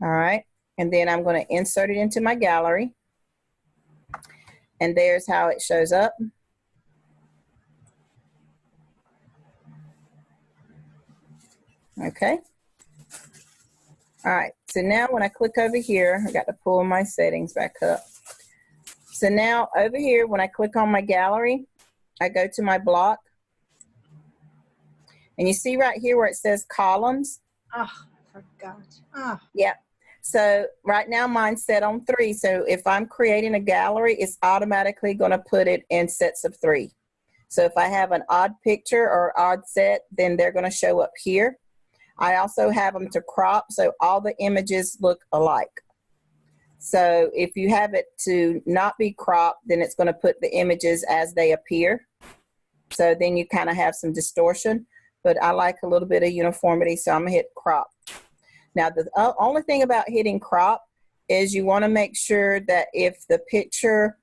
All right, and then I'm going to insert it into my gallery. And there's how it shows up. Okay. All right, so now when I click over here, I got to pull my settings back up. So now over here, when I click on my gallery, I go to my block. And you see right here where it says columns? Oh, I forgot. Oh. Yeah. So right now mine's set on 3. So if I'm creating a gallery, it's automatically going to put it in sets of 3. So if I have an odd picture or odd set, then they're going to show up here. I also have them to crop, so all the images look alike. So if you have it to not be cropped, then it's going to put the images as they appear. So then you kind of have some distortion, but I like a little bit of uniformity, so I'm going to hit crop. Now, the only thing about hitting crop is you want to make sure that if the picture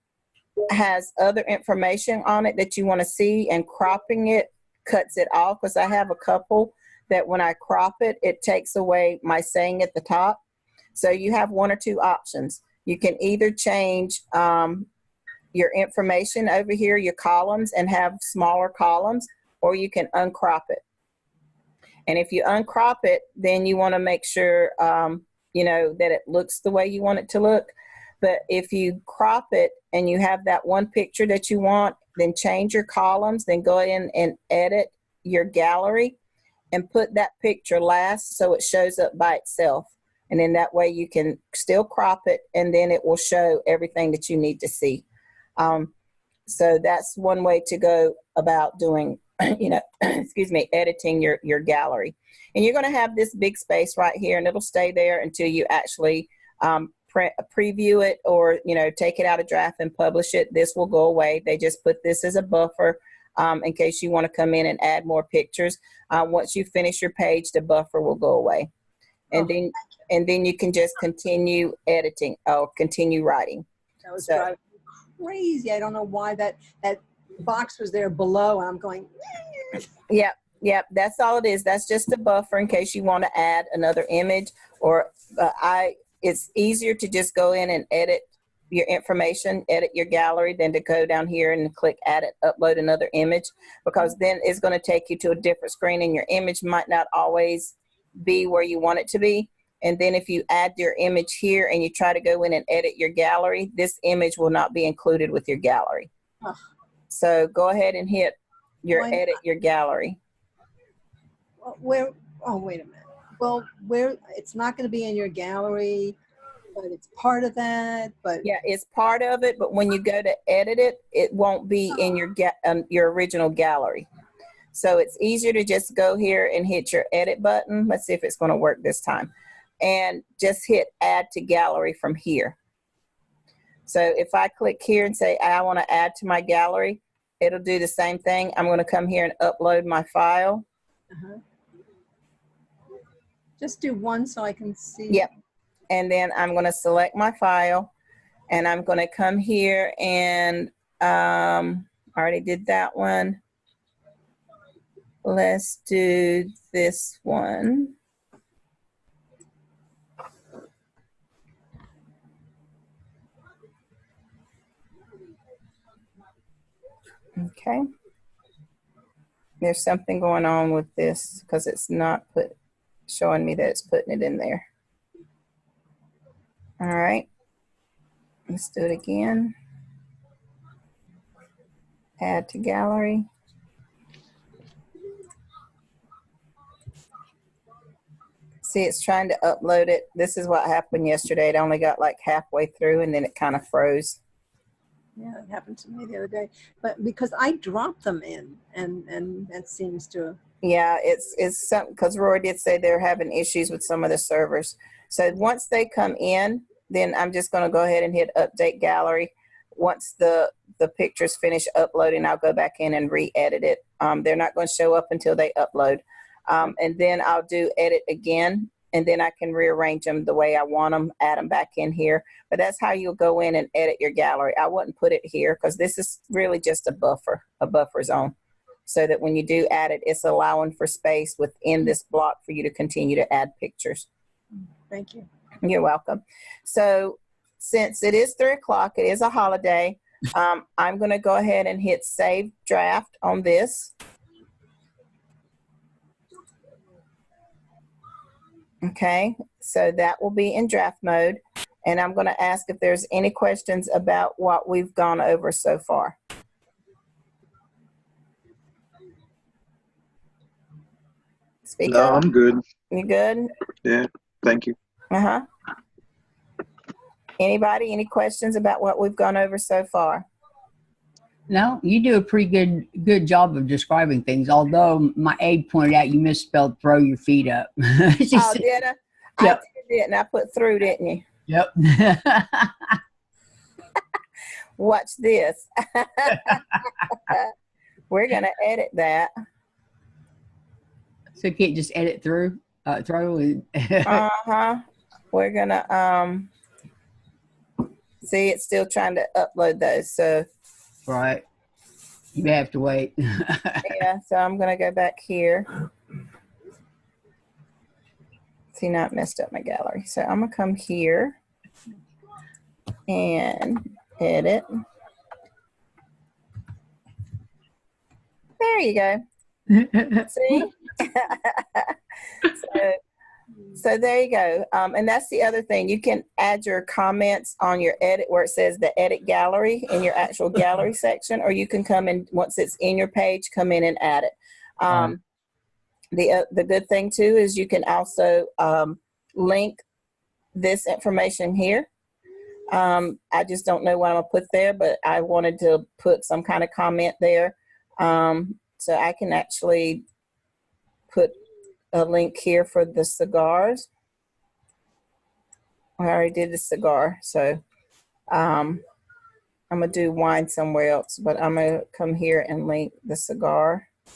has other information on it that you want to see, and cropping it cuts it off, because I have a couple that when I crop it, it takes away my saying at the top. So you have 1 or 2 options. You can either change your information over here, your columns, and have smaller columns, or you can uncrop it. And if you uncrop it, then you want to make sure, you know, that it looks the way you want it to look. But if you crop it and you have that one picture that you want, then change your columns, then go in and edit your gallery and put that picture last so it shows up by itself. And then that way you can still crop it, and then it will show everything that you need to see. So that's one way to go about doing, you know, excuse me, editing your gallery. And you're going to have this big space right here, and it'll stay there until you actually preview it or, you know, take it out of draft and publish it, this will go away. They just put this as a buffer in case you want to come in and add more pictures. Once you finish your page, the buffer will go away. And then you can just continue editing or continue writing. That was driving me crazy. I don't know why that box was there below. And I'm going, Yep, that's all it is. That's just a buffer in case you want to add another image or it's easier to just go in and edit your information, edit your gallery than to go down here and click add it, upload another image, because then it's going to take you to a different screen and your image might not always be where you want it to be. And then if you add your image here and you try to go in and edit your gallery, this image will not be included with your gallery. oh, So go ahead and hit your edit your gallery. where, oh, wait a minute. Well, where, it's not going to be in your gallery, but it's part of that, but. Yeah, it's part of it, but when you go to edit it, it won't be in your original gallery. So it's easier to just go here and hit your edit button. Let's see if it's going to work this time. And just hit add to gallery from here. So if I click here and say I want to add to my gallery, it'll do the same thing. I'm going to come here and upload my file. Just do one so I can see. Yep. And then I'm going to select my file and I'm going to come here and I already did that one. Let's do this one. Okay. There's something going on with this because it's not showing me that it's putting it in there. All right. Let's do it again. Add to gallery. See, it's trying to upload it. This is what happened yesterday. It only got like halfway through and then it kind of froze. Yeah, it happened to me the other day, but because I dropped them in, and that seems to. Yeah, it's something because Roy did say they're having issues with some of the servers. So once they come in, then I'm just going to go ahead and hit update gallery. Once the pictures finish uploading, I'll go back in and re-edit it. They're not going to show up until they upload, and then I'll do edit again. And then I can rearrange them the way I want them, add them back in here. But that's how you'll go in and edit your gallery. I wouldn't put it here because this is really just a buffer zone. So that when you do add it, it's allowing for space within this block for you to continue to add pictures. Thank you. You're welcome. So since it is 3 o'clock, it is a holiday, I'm going to go ahead and hit save draft on this. Okay, so that will be in draft mode. And I'm going to ask if there's any questions about what we've gone over so far. Speak up. I'm good. You good? Yeah, thank you. Uh-huh. Anybody, any questions about what we've gone over so far? No, you do a pretty good job of describing things. Although my aide pointed out you misspelled "throw your feet up." Oh, did I? Yep. I did, and I put through, didn't you? Yep. Watch this. We're gonna edit that. So you can't just edit through, throw. Uh-huh. We're gonna see. It's still trying to upload those. So. Right. You may have to wait. Yeah, so I'm going to go back here. See, now it messed up my gallery. So I'm going to come here and edit. There you go. See? So there you go. And that's the other thing. You can add your comments on your edit where it says the edit gallery in your actual gallery section, or you can come in once it's in your page, come in and add it. The good thing too is you can also link this information here. I just don't know what I'm gonna put there, but I wanted to put some kind of comment there. So I can actually put a link here for the cigars. I already did the cigar, so I'm gonna do wine somewhere else, but I'm gonna come here and link the cigar. I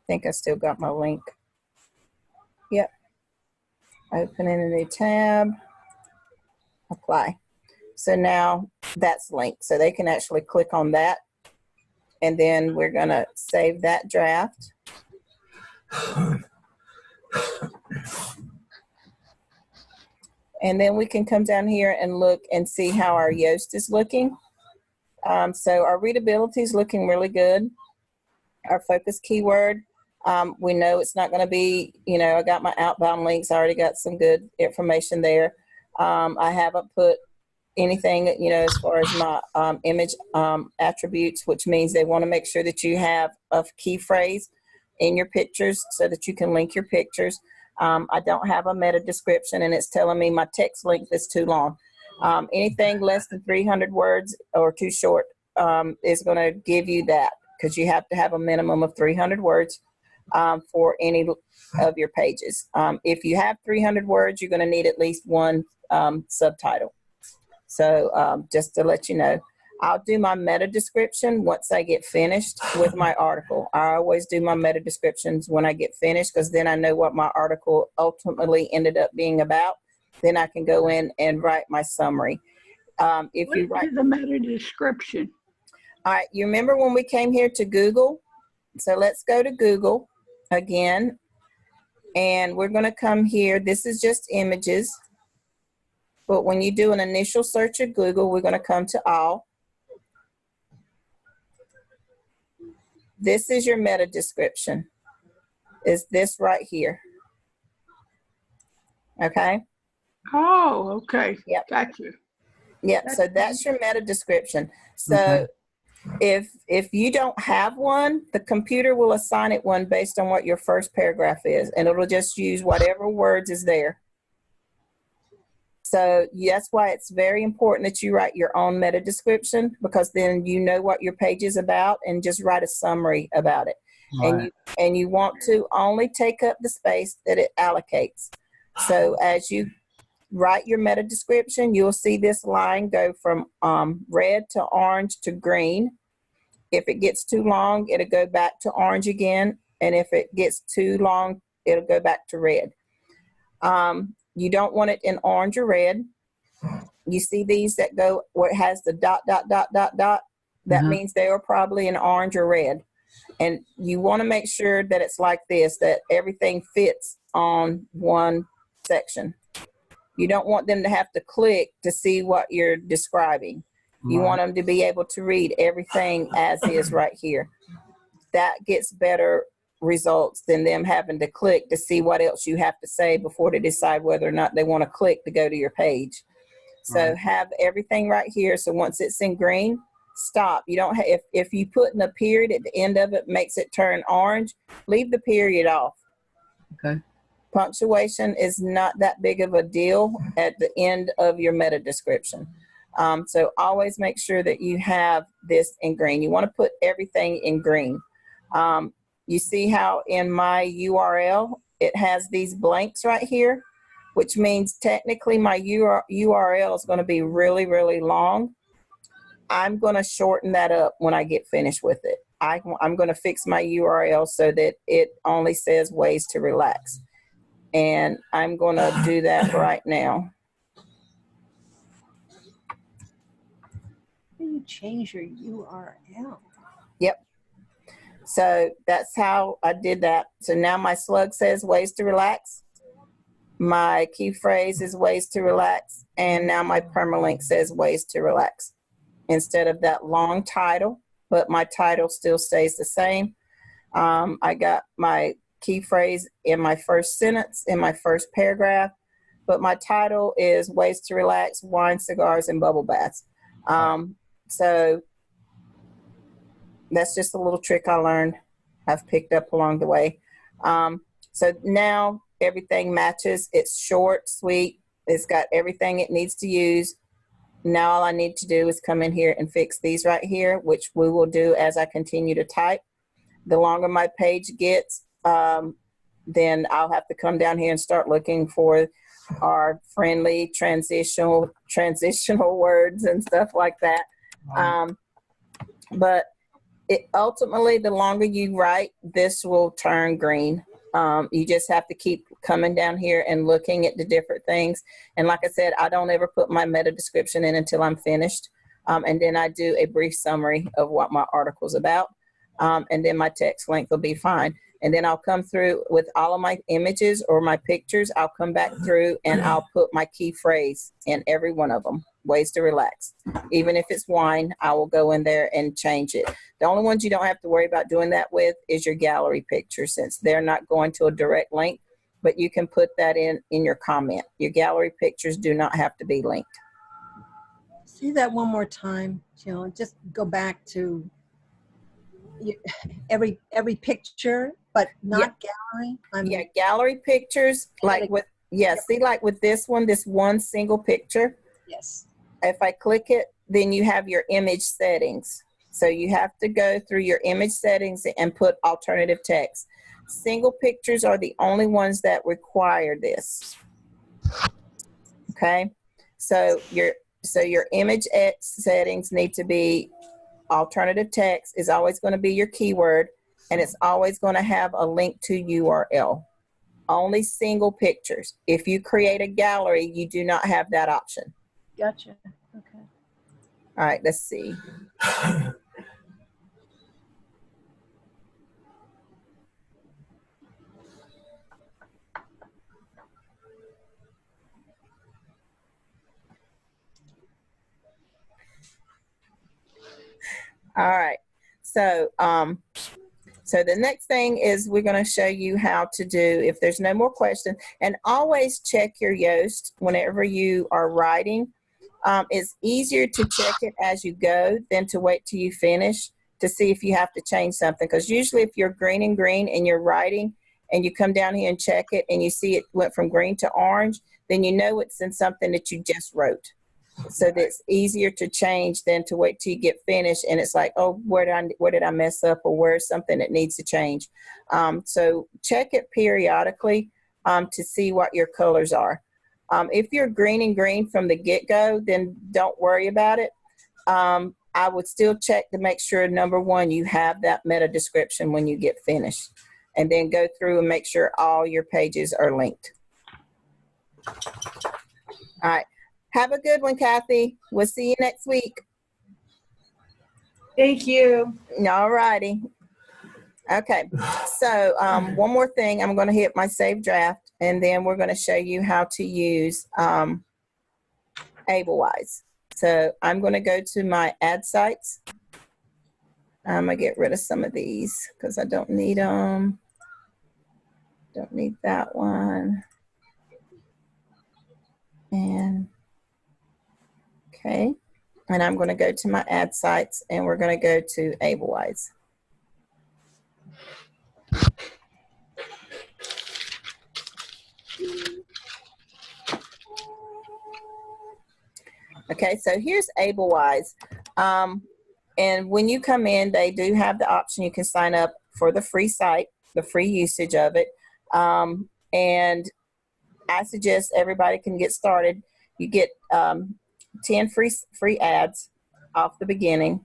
think I still got my link. Yep. Open in a new tab, apply. So now that's linked, so they can actually click on that, and then we're gonna save that draft. And then we can come down here and look and see how our Yoast is looking. So our readability is looking really good. Our focus keyword, we know it's not going to be, you know, I got my outbound links. I already got some good information there. I haven't put anything, you know, as far as my image attributes, which means they want to make sure that you have a key phrase in your pictures so that you can link your pictures. I don't have a meta description, and it's telling me my text length is too long. Anything less than 300 words or too short is going to give you that, because you have to have a minimum of 300 words for any of your pages. If you have 300 words, you're going to need at least one subtitle. So just to let you know, I'll do my meta description once I get finished with my article. I always do my meta descriptions when I get finished, because then I know what my article ultimately ended up being about. Then I can go in and write my summary. What is the meta description? All right, you remember when we came here to Google? So let's go to Google again, and we're going to come here. This is just images, but when you do an initial search at Google, we're going to come to all. This is your meta description, is this right here. Okay? Oh, okay. Yep. Gotcha. Yep, so that's your meta description. So if you don't have one, the computer will assign it one based on what your first paragraph is, and it'll just use whatever words is there. So that's why it's very important that you write your own meta description, because then you know what your page is about and just write a summary about it. Right. And you want to only take up the space that it allocates. So as you write your meta description, you'll see this line go from red to orange to green. If it gets too long, it'll go back to orange again. And if it gets too long, it'll go back to red. You don't want it in orange or red. You see these that go where it has the dot, dot, dot, dot, dot? That means they are probably in orange or red. And you want to make sure that it's like this, that everything fits on one section. You don't want them to have to click to see what you're describing. You want them to be able to read everything as is right here. That gets better results than them having to click to see what else you have to say before they decide whether or not they want to click to go to your page. So have everything right here. So once it's in green, stop. You don't have, if you put in a period at the end of it, makes it turn orange, leave the period off. Okay. Punctuation is not that big of a deal at the end of your meta description. So always make sure that you have this in green. You want to put everything in green. You see how in my URL, it has these blanks right here, which means technically my URL is going to be really, really long. I'm going to shorten that up when I get finished with it. I'm going to fix my URL so that it only says ways to relax. And I'm going to do that right now. You change your URL. Yep. So that's how I did that. So now my slug says ways to relax. My key phrase is ways to relax. And now my permalink says ways to relax. Instead of that long title, but my title still stays the same. I got my key phrase in my first sentence, in my first paragraph, but my title is ways to relax, wine, cigars, and bubble baths. So that's just a little trick I learned, I've picked up along the way. So now everything matches. It's short, sweet. It's got everything it needs to use. Now all I need to do is come in here and fix these right here, which we will do as I continue to type. The longer my page gets, then I'll have to come down here and start looking for are friendly, transitional words and stuff like that. But ultimately, the longer you write, this will turn green. You just have to keep coming down here and looking at the different things. And like I said, I don't ever put my meta description in until I'm finished. And then I do a brief summary of what my article's about. And then my text length will be fine. And then I'll come through with all of my images or my pictures. I'll come back through and I'll put my key phrase in every one of them. Ways to relax. Even if it's wine, I will go in there and change it. The only ones you don't have to worry about doing that with is your gallery picture, since they're not going to a direct link, but you can put that in your comment. Your gallery pictures do not have to be linked. Say that one more time, Jill. Just go back to every picture, but not gallery. Gallery pictures, like with see, like with this one single picture. Yes. If I click it, then you have your image settings. So you have to go through your image settings and put alternative text. Single pictures are the only ones that require this. Okay, so your image settings need to be alternative text is always going to be your keyword, and it's always going to have a link to URL. Only single pictures. If you create a gallery, you do not have that option. Gotcha. Okay. All right, let's see. All right, so so the next thing is we're going to show you how to do, if there's no more questions, and always check your Yoast whenever you are writing. It's easier to check it as you go than to wait till you finish to see if you have to change something, because usually if you're green and you're writing and you come down here and check it and you see it went from green to orange, then you know it's in something that you just wrote. So that's easier to change than to wait till you get finished and it's like, oh, where did I mess up, or where's something that needs to change. So check it periodically to see what your colors are. If you're green from the get-go, then don't worry about it. I would still check to make sure, number one, you have that meta description when you get finished, and then go through and make sure all your pages are linked. All right. Have a good one, Kathy. We'll see you next week. Thank you. All righty. Okay. So one more thing. I'm going to hit my save draft, and then we're going to show you how to use Ablewise. So I'm going to go to my ad sites. I'm going to get rid of some of these because I don't need them. Don't need that one. And okay, and I'm going to go to my ad sites, and we're going to go to Ablewise. Okay, so here's Ablewise. And when you come in, they do have the option you can sign up for the free site, the free usage of it. And I suggest everybody can get started. You get 10 free ads off the beginning.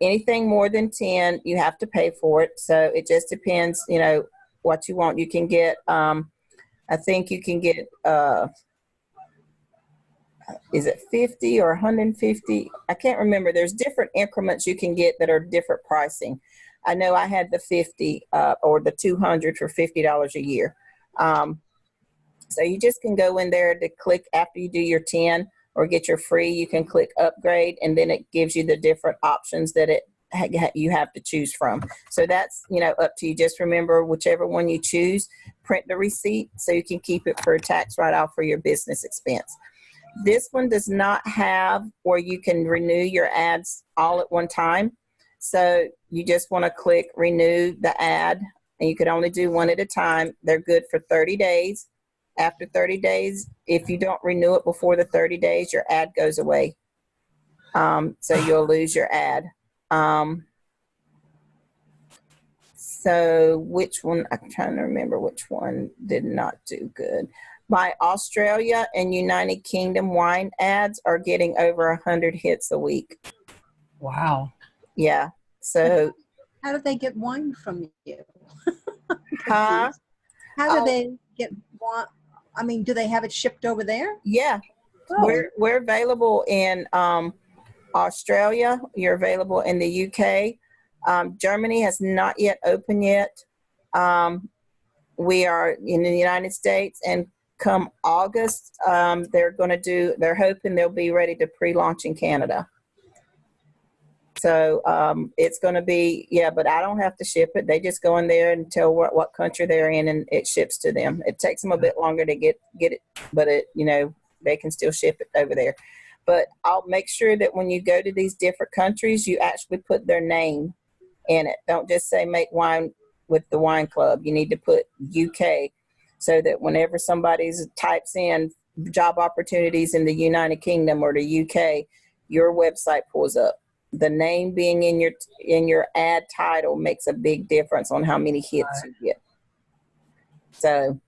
Anything more than 10, you have to pay for it. So it just depends, you know, what you want. You can get, I think you can get, is it 50 or 150? I can't remember. There's different increments you can get that are different pricing. I know I had the 50 or the 200 for $50 a year. So you just can go in there to click after you do your 10 or get your free, you can click upgrade, and then it gives you the different options that you have to choose from. So that's, you know, up to you. Just remember, whichever one you choose, print the receipt so you can keep it for a tax write-off for your business expense. This one does not have where you can renew your ads all at one time. So you just want to click renew the ad, and you can only do one at a time. They're good for 30 days. After 30 days, if you don't renew it before the 30 days, your ad goes away. So you'll lose your ad. So which one, I'm trying to remember which one did not do good. My Australia and United Kingdom wine ads are getting over 100 hits a week. Wow. Yeah. So How do they get wine from you? huh? How do they get wine? I mean, do they have it shipped over there? Yeah. Oh. We're available in Australia. You're available in the UK. Germany has not yet opened yet. We are in the United States, and come August, they're hoping they'll be ready to pre-launch in Canada. So it's going to be, but I don't have to ship it. They just go in there and tell what country they're in, and it ships to them. It takes them a bit longer to get it, but they can still ship it over there. But I'll make sure that when you go to these different countries, you actually put their name in it. Don't just say make wine with the wine club. You need to put UK, so that whenever somebody types in job opportunities in the United Kingdom or the UK, your website pulls up. The name being in your ad title makes a big difference on how many hits you get. So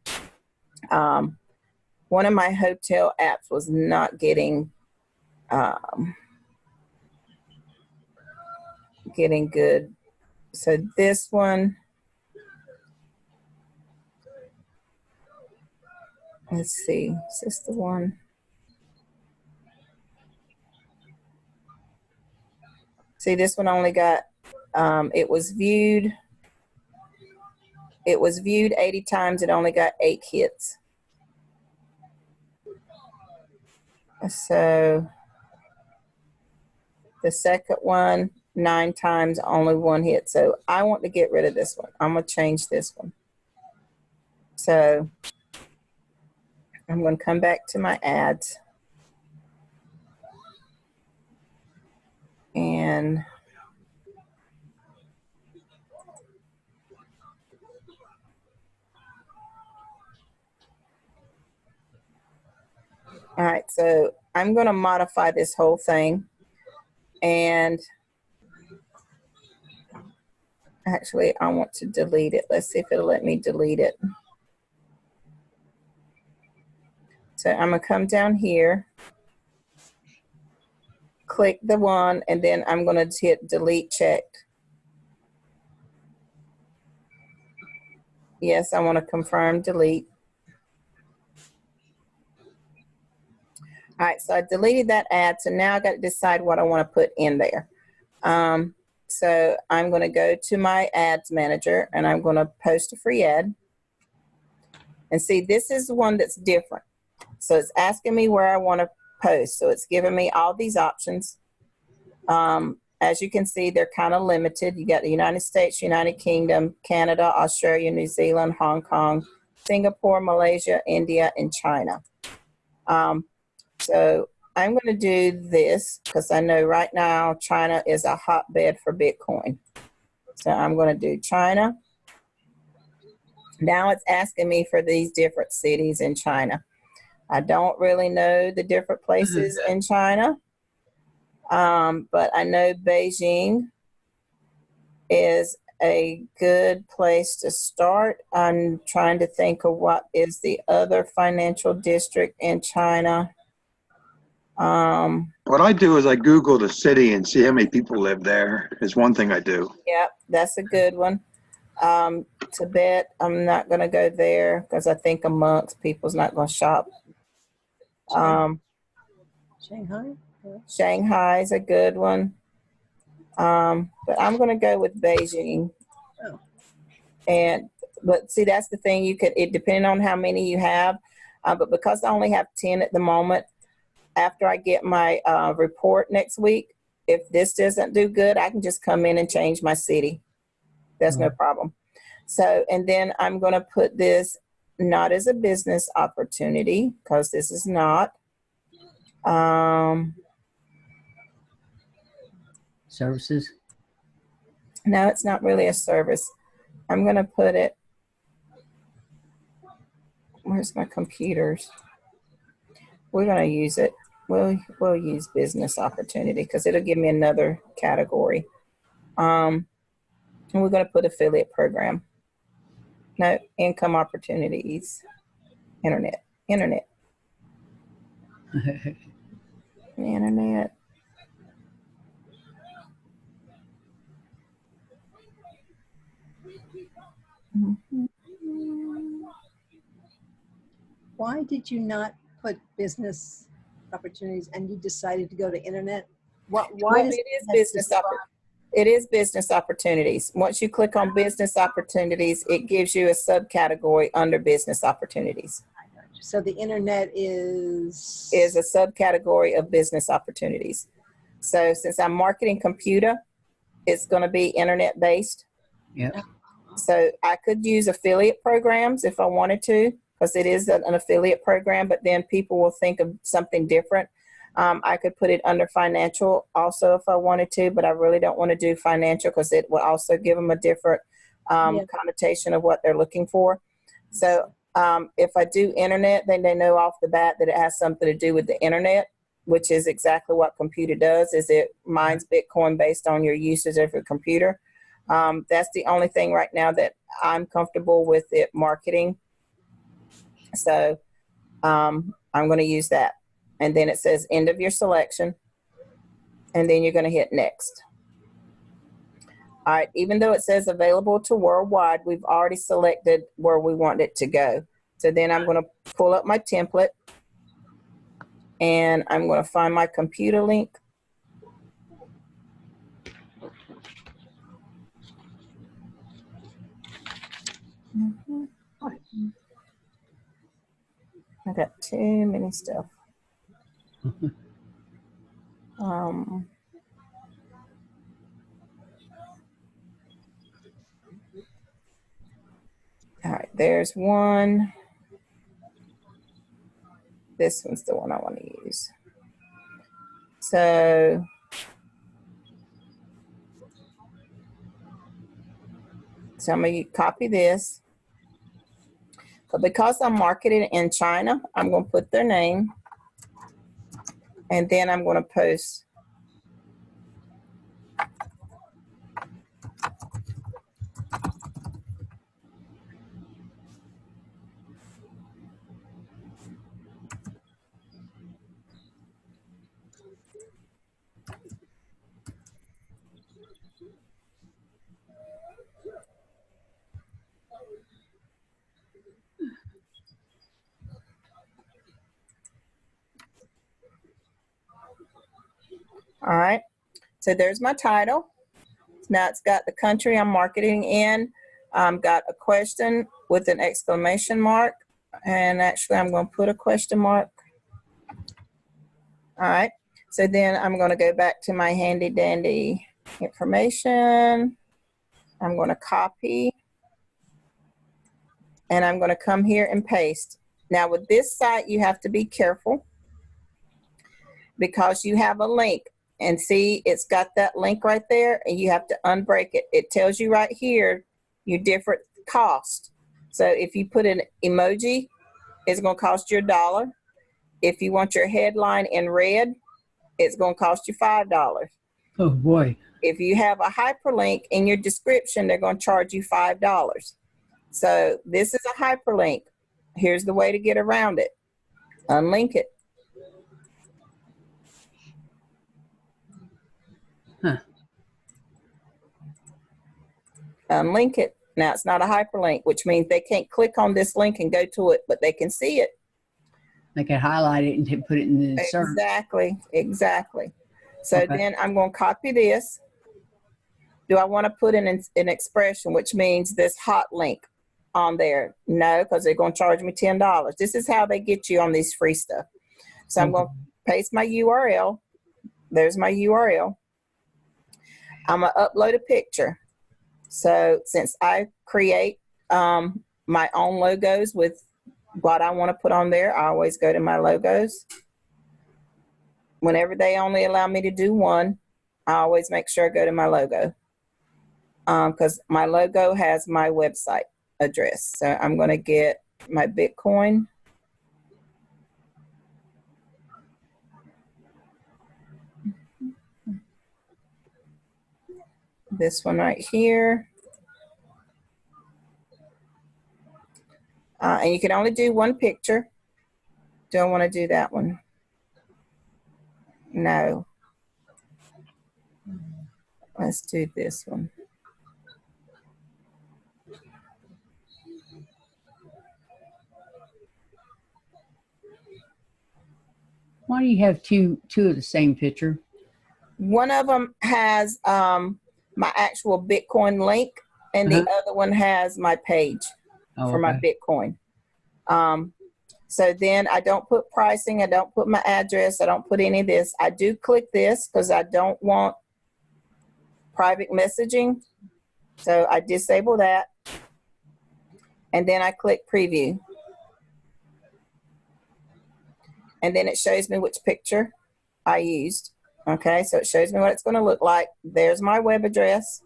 one of my hotel apps was not getting good. So this one, let's see, is this the one? See, this one only got, it was viewed 80 times. It only got 8 hits. So the second one, 9 times, only 1 hit. So I want to get rid of this one. I'm going to change this one. So I'm going to come back to my ads. And all right, so I'm going to modify this whole thing. And actually, I want to delete it. Let's see if it'll let me delete it. So I'm going to come down here, click the one, and then I'm going to hit delete checked. Yes, I want to confirm delete. All right, so I deleted that ad. So now I got to decide what I want to put in there. So I'm going to go to my ads manager, and I'm going to post a free ad. And see, this is the one that's different. So it's asking me where I want to post. So it's giving me all these options. As you can see, they're kind of limited. You got the United States, United Kingdom, Canada, Australia, New Zealand, Hong Kong, Singapore, Malaysia, India, and China. So I'm going to do this because I know right now China is a hotbed for Bitcoin. So I'm going to do China. Now it's asking me for these different cities in China. I don't really know the different places in China, but I know Beijing is a good place to start. I'm trying to think of what is the other financial district in China. What I do is I Google the city and see how many people live there is one thing I do. Yep, that's a good one. Tibet, I'm not going to go there because I think amongst people's not going to shop. Shanghai? Yeah. Shanghai is a good one. But I'm going to go with Beijing. Oh. But see, that's the thing. It depending on how many you have. But because I only have 10 at the moment, after I get my report next week, if this doesn't do good, I can just come in and change my city. That's no problem. So, and then I'm going to put this not as a business opportunity because this is not. Services? No, it's not really a service. I'm going to put it, where's my computers? We're going to use it. We'll use business opportunity because it'll give me another category. And we're going to put affiliate program. No, income opportunities, internet Internet. Internet. Why did you not put business opportunities and you decided to go to internet? Why Well, does it is it is business opportunities. Once you click on business opportunities, it gives you a subcategory under business opportunities. So the internet is A subcategory of business opportunities. So since I'm marketing computer, it's going to be internet based. Yep. So I could use affiliate programs if I wanted to, because it is an affiliate program, but then people will think of something different. I could put it under financial also if I wanted to, but I really don't want to do financial because it will also give them a different connotation of what they're looking for. So if I do internet, then they know off the bat that it has something to do with the internet, which is exactly what computer does, is it mines Bitcoin based on your usage of your computer. That's the only thing right now that I'm comfortable with it marketing. So I'm going to use that. And then it says end of your selection. And then you're going to hit next. All right, even though it says available to worldwide, we've already selected where we want it to go. So then I'm going to pull up my template and I'm going to find my computer link. I got too many stuff. All right, there's one. This one's the one I want to use. So I'm going to copy this. But because I'm marketing in China, I'm going to put their name. And then I'm going to post. All right, so there's my title. Now it's got the country I'm marketing in. Got a question with an exclamation mark. And actually, I'm going to put a question mark. All right, so then I'm going to go back to my handy dandy information. I'm going to copy. And I'm going to come here and paste. Now with this site, you have to be careful because you have a link. And see, it's got that link right there, and you have to unbreak it. It tells you right here your different cost. So if you put an emoji, it's going to cost you $1. If you want your headline in red, it's going to cost you $5. Oh boy. If you have a hyperlink in your description, they're going to charge you $5. So this is a hyperlink. Here's the way to get around it. Unlink it. Unlink it. Now it's not a hyperlink, which means they can't click on this link and go to it, but they can see it. They can highlight it and put it in the search. Exactly. So then I'm going to copy this. Do I want to put in an expression, which means this hot link on there? No, because they're going to charge me $10. This is how they get you on these free stuff. So I'm going to paste my URL. There's my URL. I'm going to upload a picture. So since I create my own logos with what I want to put on there, I always go to my logos. Whenever they only allow me to do one, I always make sure I go to my logo because my logo has my website address. So I'm going to get my Bitcoin. This one right here. And you can only do one picture. Don't want to do that one. No. Let's do this one. Why do you have two of the same picture? One of them has my actual Bitcoin link, and the other one has my page for my Bitcoin. So then I don't put pricing, I don't put my address, I don't put any of this. I do click this because I don't want private messaging. So I disable that. And then I click preview. And then it shows me which picture I used. Okay, so it shows me what it's going to look like. There's my web address.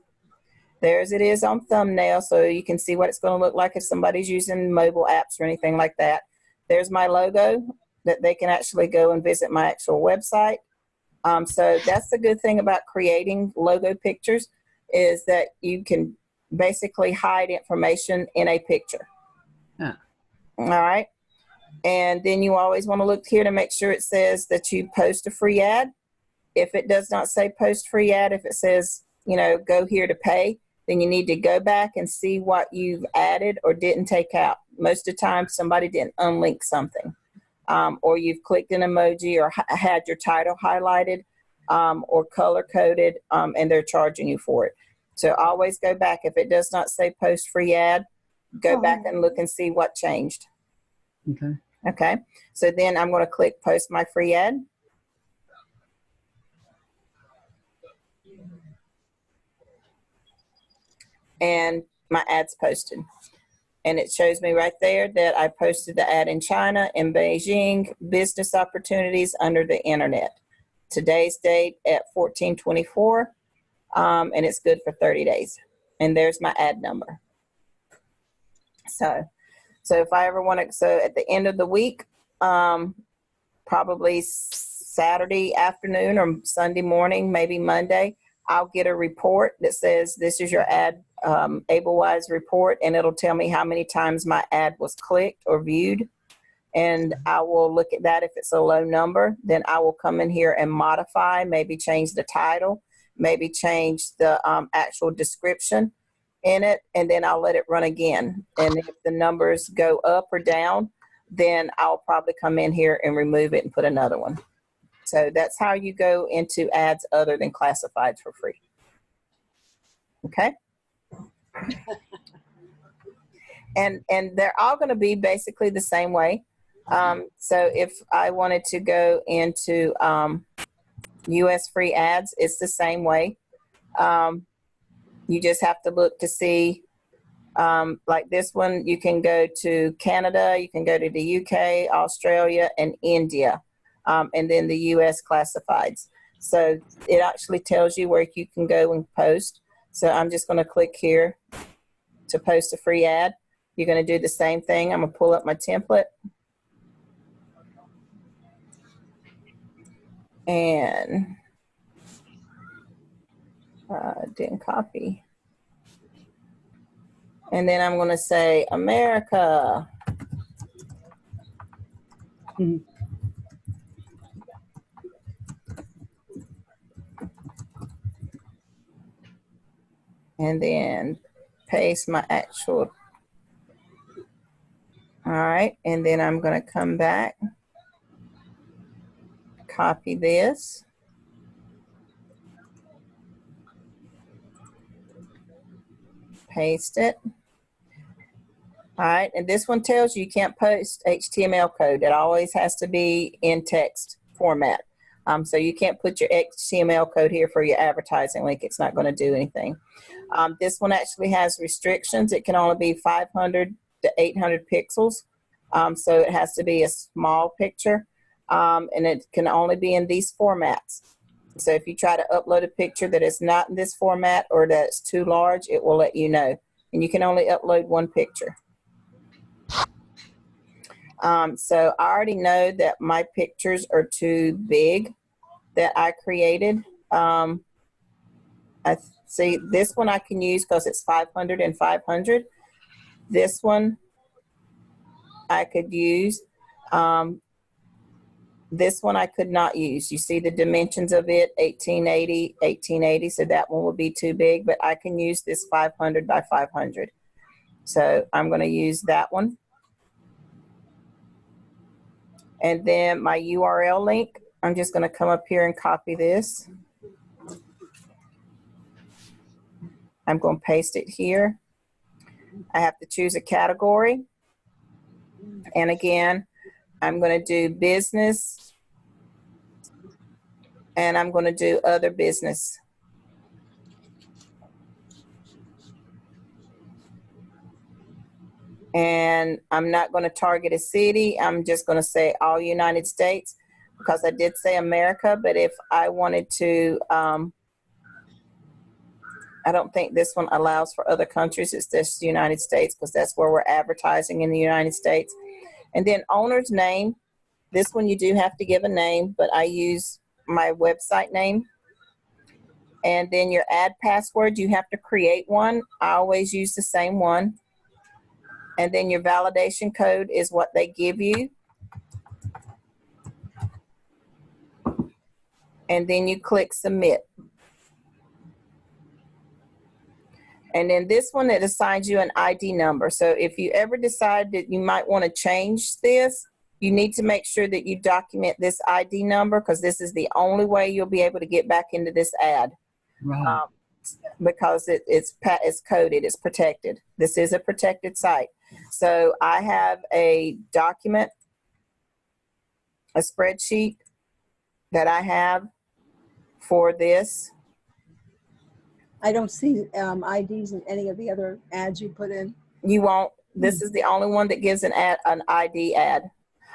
There's it is on thumbnail, so you can see what it's going to look like if somebody's using mobile apps or anything like that. There's my logo that they can actually go and visit my actual website. So that's the good thing about creating logo pictures, is that you can basically hide information in a picture. Huh. All right. And then you always want to look here to make sure it says that you post a free ad. If it does not say post free ad, if it says, you know, go here to pay, then you need to go back and see what you've added or didn't take out. Most of the time, somebody didn't unlink something, or you've clicked an emoji or had your title highlighted or color coded, and they're charging you for it. So always go back. If it does not say post free ad, go back and look and see what changed. Okay. Okay. So then I'm going to click post my free ad. And my ad's posted. And it shows me right there that I posted the ad in China, in Beijing, business opportunities under the internet. Today's date at 14/24, and it's good for 30 days. And there's my ad number. So if I ever want to, so at the end of the week, probably Saturday afternoon or Sunday morning, maybe Monday, I'll get a report that says this is your ad, Ablewise report, and it'll tell me how many times my ad was clicked or viewed. And I will look at that. If it's a low number, then I will come in here and modify, maybe change the title, maybe change the actual description in it, and then I'll let it run again. And if the numbers go up or down, then I'll probably come in here and remove it and put another one. So that's how you go into ads other than classifieds for free. Okay? And they're all going to be basically the same way. So if I wanted to go into US free ads, it's the same way. You just have to look to see, like this one, you can go to Canada, you can go to the UK, Australia, and India, and then the US classifieds. So it actually tells you where you can go and post. So I'm just going to click here to post a free ad. You're going to do the same thing. I'm going to pull up my template. And didn't copy. And then I'm going to say America. Mm-hmm. And then paste my actual. All right. And then I'm going to come back, copy this. Paste it. All right. And this one tells you can't post HTML code. It always has to be in text format. So you can't put your HTML code here for your advertising link. It's not going to do anything. This one actually has restrictions. It can only be 500 to 800 pixels. So it has to be a small picture. And it can only be in these formats. So if you try to upload a picture that is not in this format or that's too large, it will let you know. And you can only upload one picture. So I already know that my pictures are too big that I created. I see this one I can use because it's 500 and 500. This one I could use. This one I could not use. You see the dimensions of it, 1880, 1880. So that one would be too big, but I can use this 500 by 500. So I'm going to use that one. And then my URL link, I'm just going to come up here and copy this. I'm going to paste it here. I have to choose a category. And again, I'm going to do business. And I'm going to do other business. And I'm not going to target a city. I'm just going to say all United States, because I did say America, but if I wanted to, I don't think this one allows for other countries. It's just the United States, because that's where we're advertising, in the United States. And then owner's name. This one you do have to give a name, but I use my website name. And then your ad password, you have to create one. I always use the same one. And then your validation code is what they give you. And then you click submit. And then this one, it assigns you an ID number. So if you ever decide that you might want to change this, you need to make sure that you document this ID number, because this is the only way you'll be able to get back into this ad. Right. Because it's coded, it's protected. This is a protected site. So I have a document, a spreadsheet that I have for this. I don't see IDs in any of the other ads you put in. You won't. This is the only one that gives an ID ad.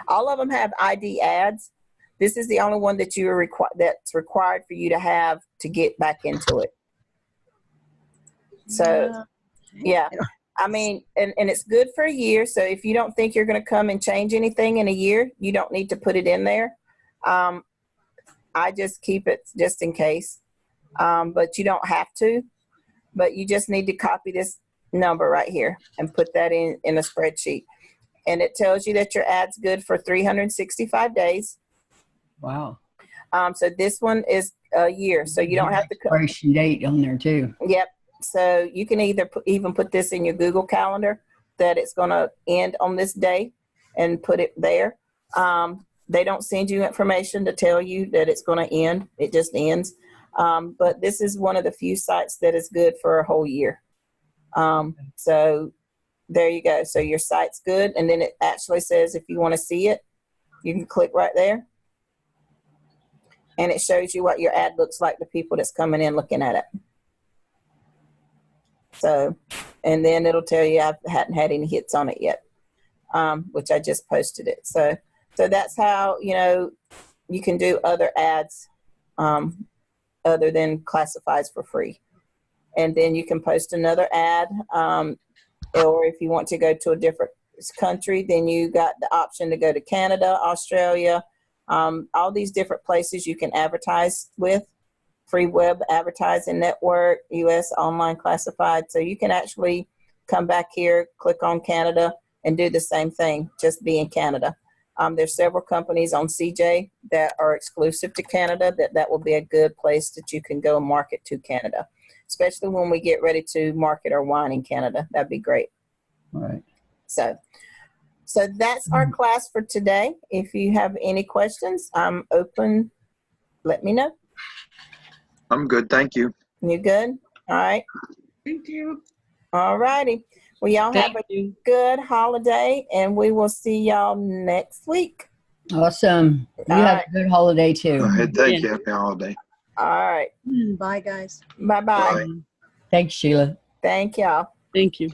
All of them have ID ads. This is the only one that that's required for you to have to get back into it. So, yeah. I mean, and it's good for a year. So if you don't think you're going to come and change anything in a year, you don't need to put it in there. I just keep it just in case. But you don't have to. But you just need to copy this number right here and put that in a spreadsheet. And it tells you that your ad's good for 365 days. Wow. So this one is a year. So you don't have to. Expiration date on there too. Yep. So you can either even put this in your Google Calendar that it's going to end on this day and put it there. They don't send you information to tell you that it's going to end. It just ends. But this is one of the few sites that is good for a whole year. So there you go. So your site's good. And then it actually says if you want to see it, you can click right there. And it shows you what your ad looks like to people that's coming in looking at it. So, and then it'll tell you I hadn't had any hits on it yet, which I just posted it. So that's how, you can do other ads other than classifieds for free. And then you can post another ad, or if you want to go to a different country, then you got the option to go to Canada, Australia, all these different places you can advertise with. Free web advertising network, US online classified. So you can actually come back here, click on Canada, and do the same thing, just be in Canada. There's several companies on CJ that are exclusive to Canada that will be a good place that you can go and market to Canada, especially when we get ready to market our wine in Canada. That'd be great. All right. So that's our class for today. If you have any questions, I'm open. Let me know. I'm good. Thank you. You good? All right. Thank you. All righty. Well, y'all have a good holiday, and we will see y'all next week. Awesome. You All have right. a good holiday too. All right. Thank you. Happy holiday. All right. Bye, guys. Bye-bye. Bye. Thanks, Sheila. Thank y'all. Thank you.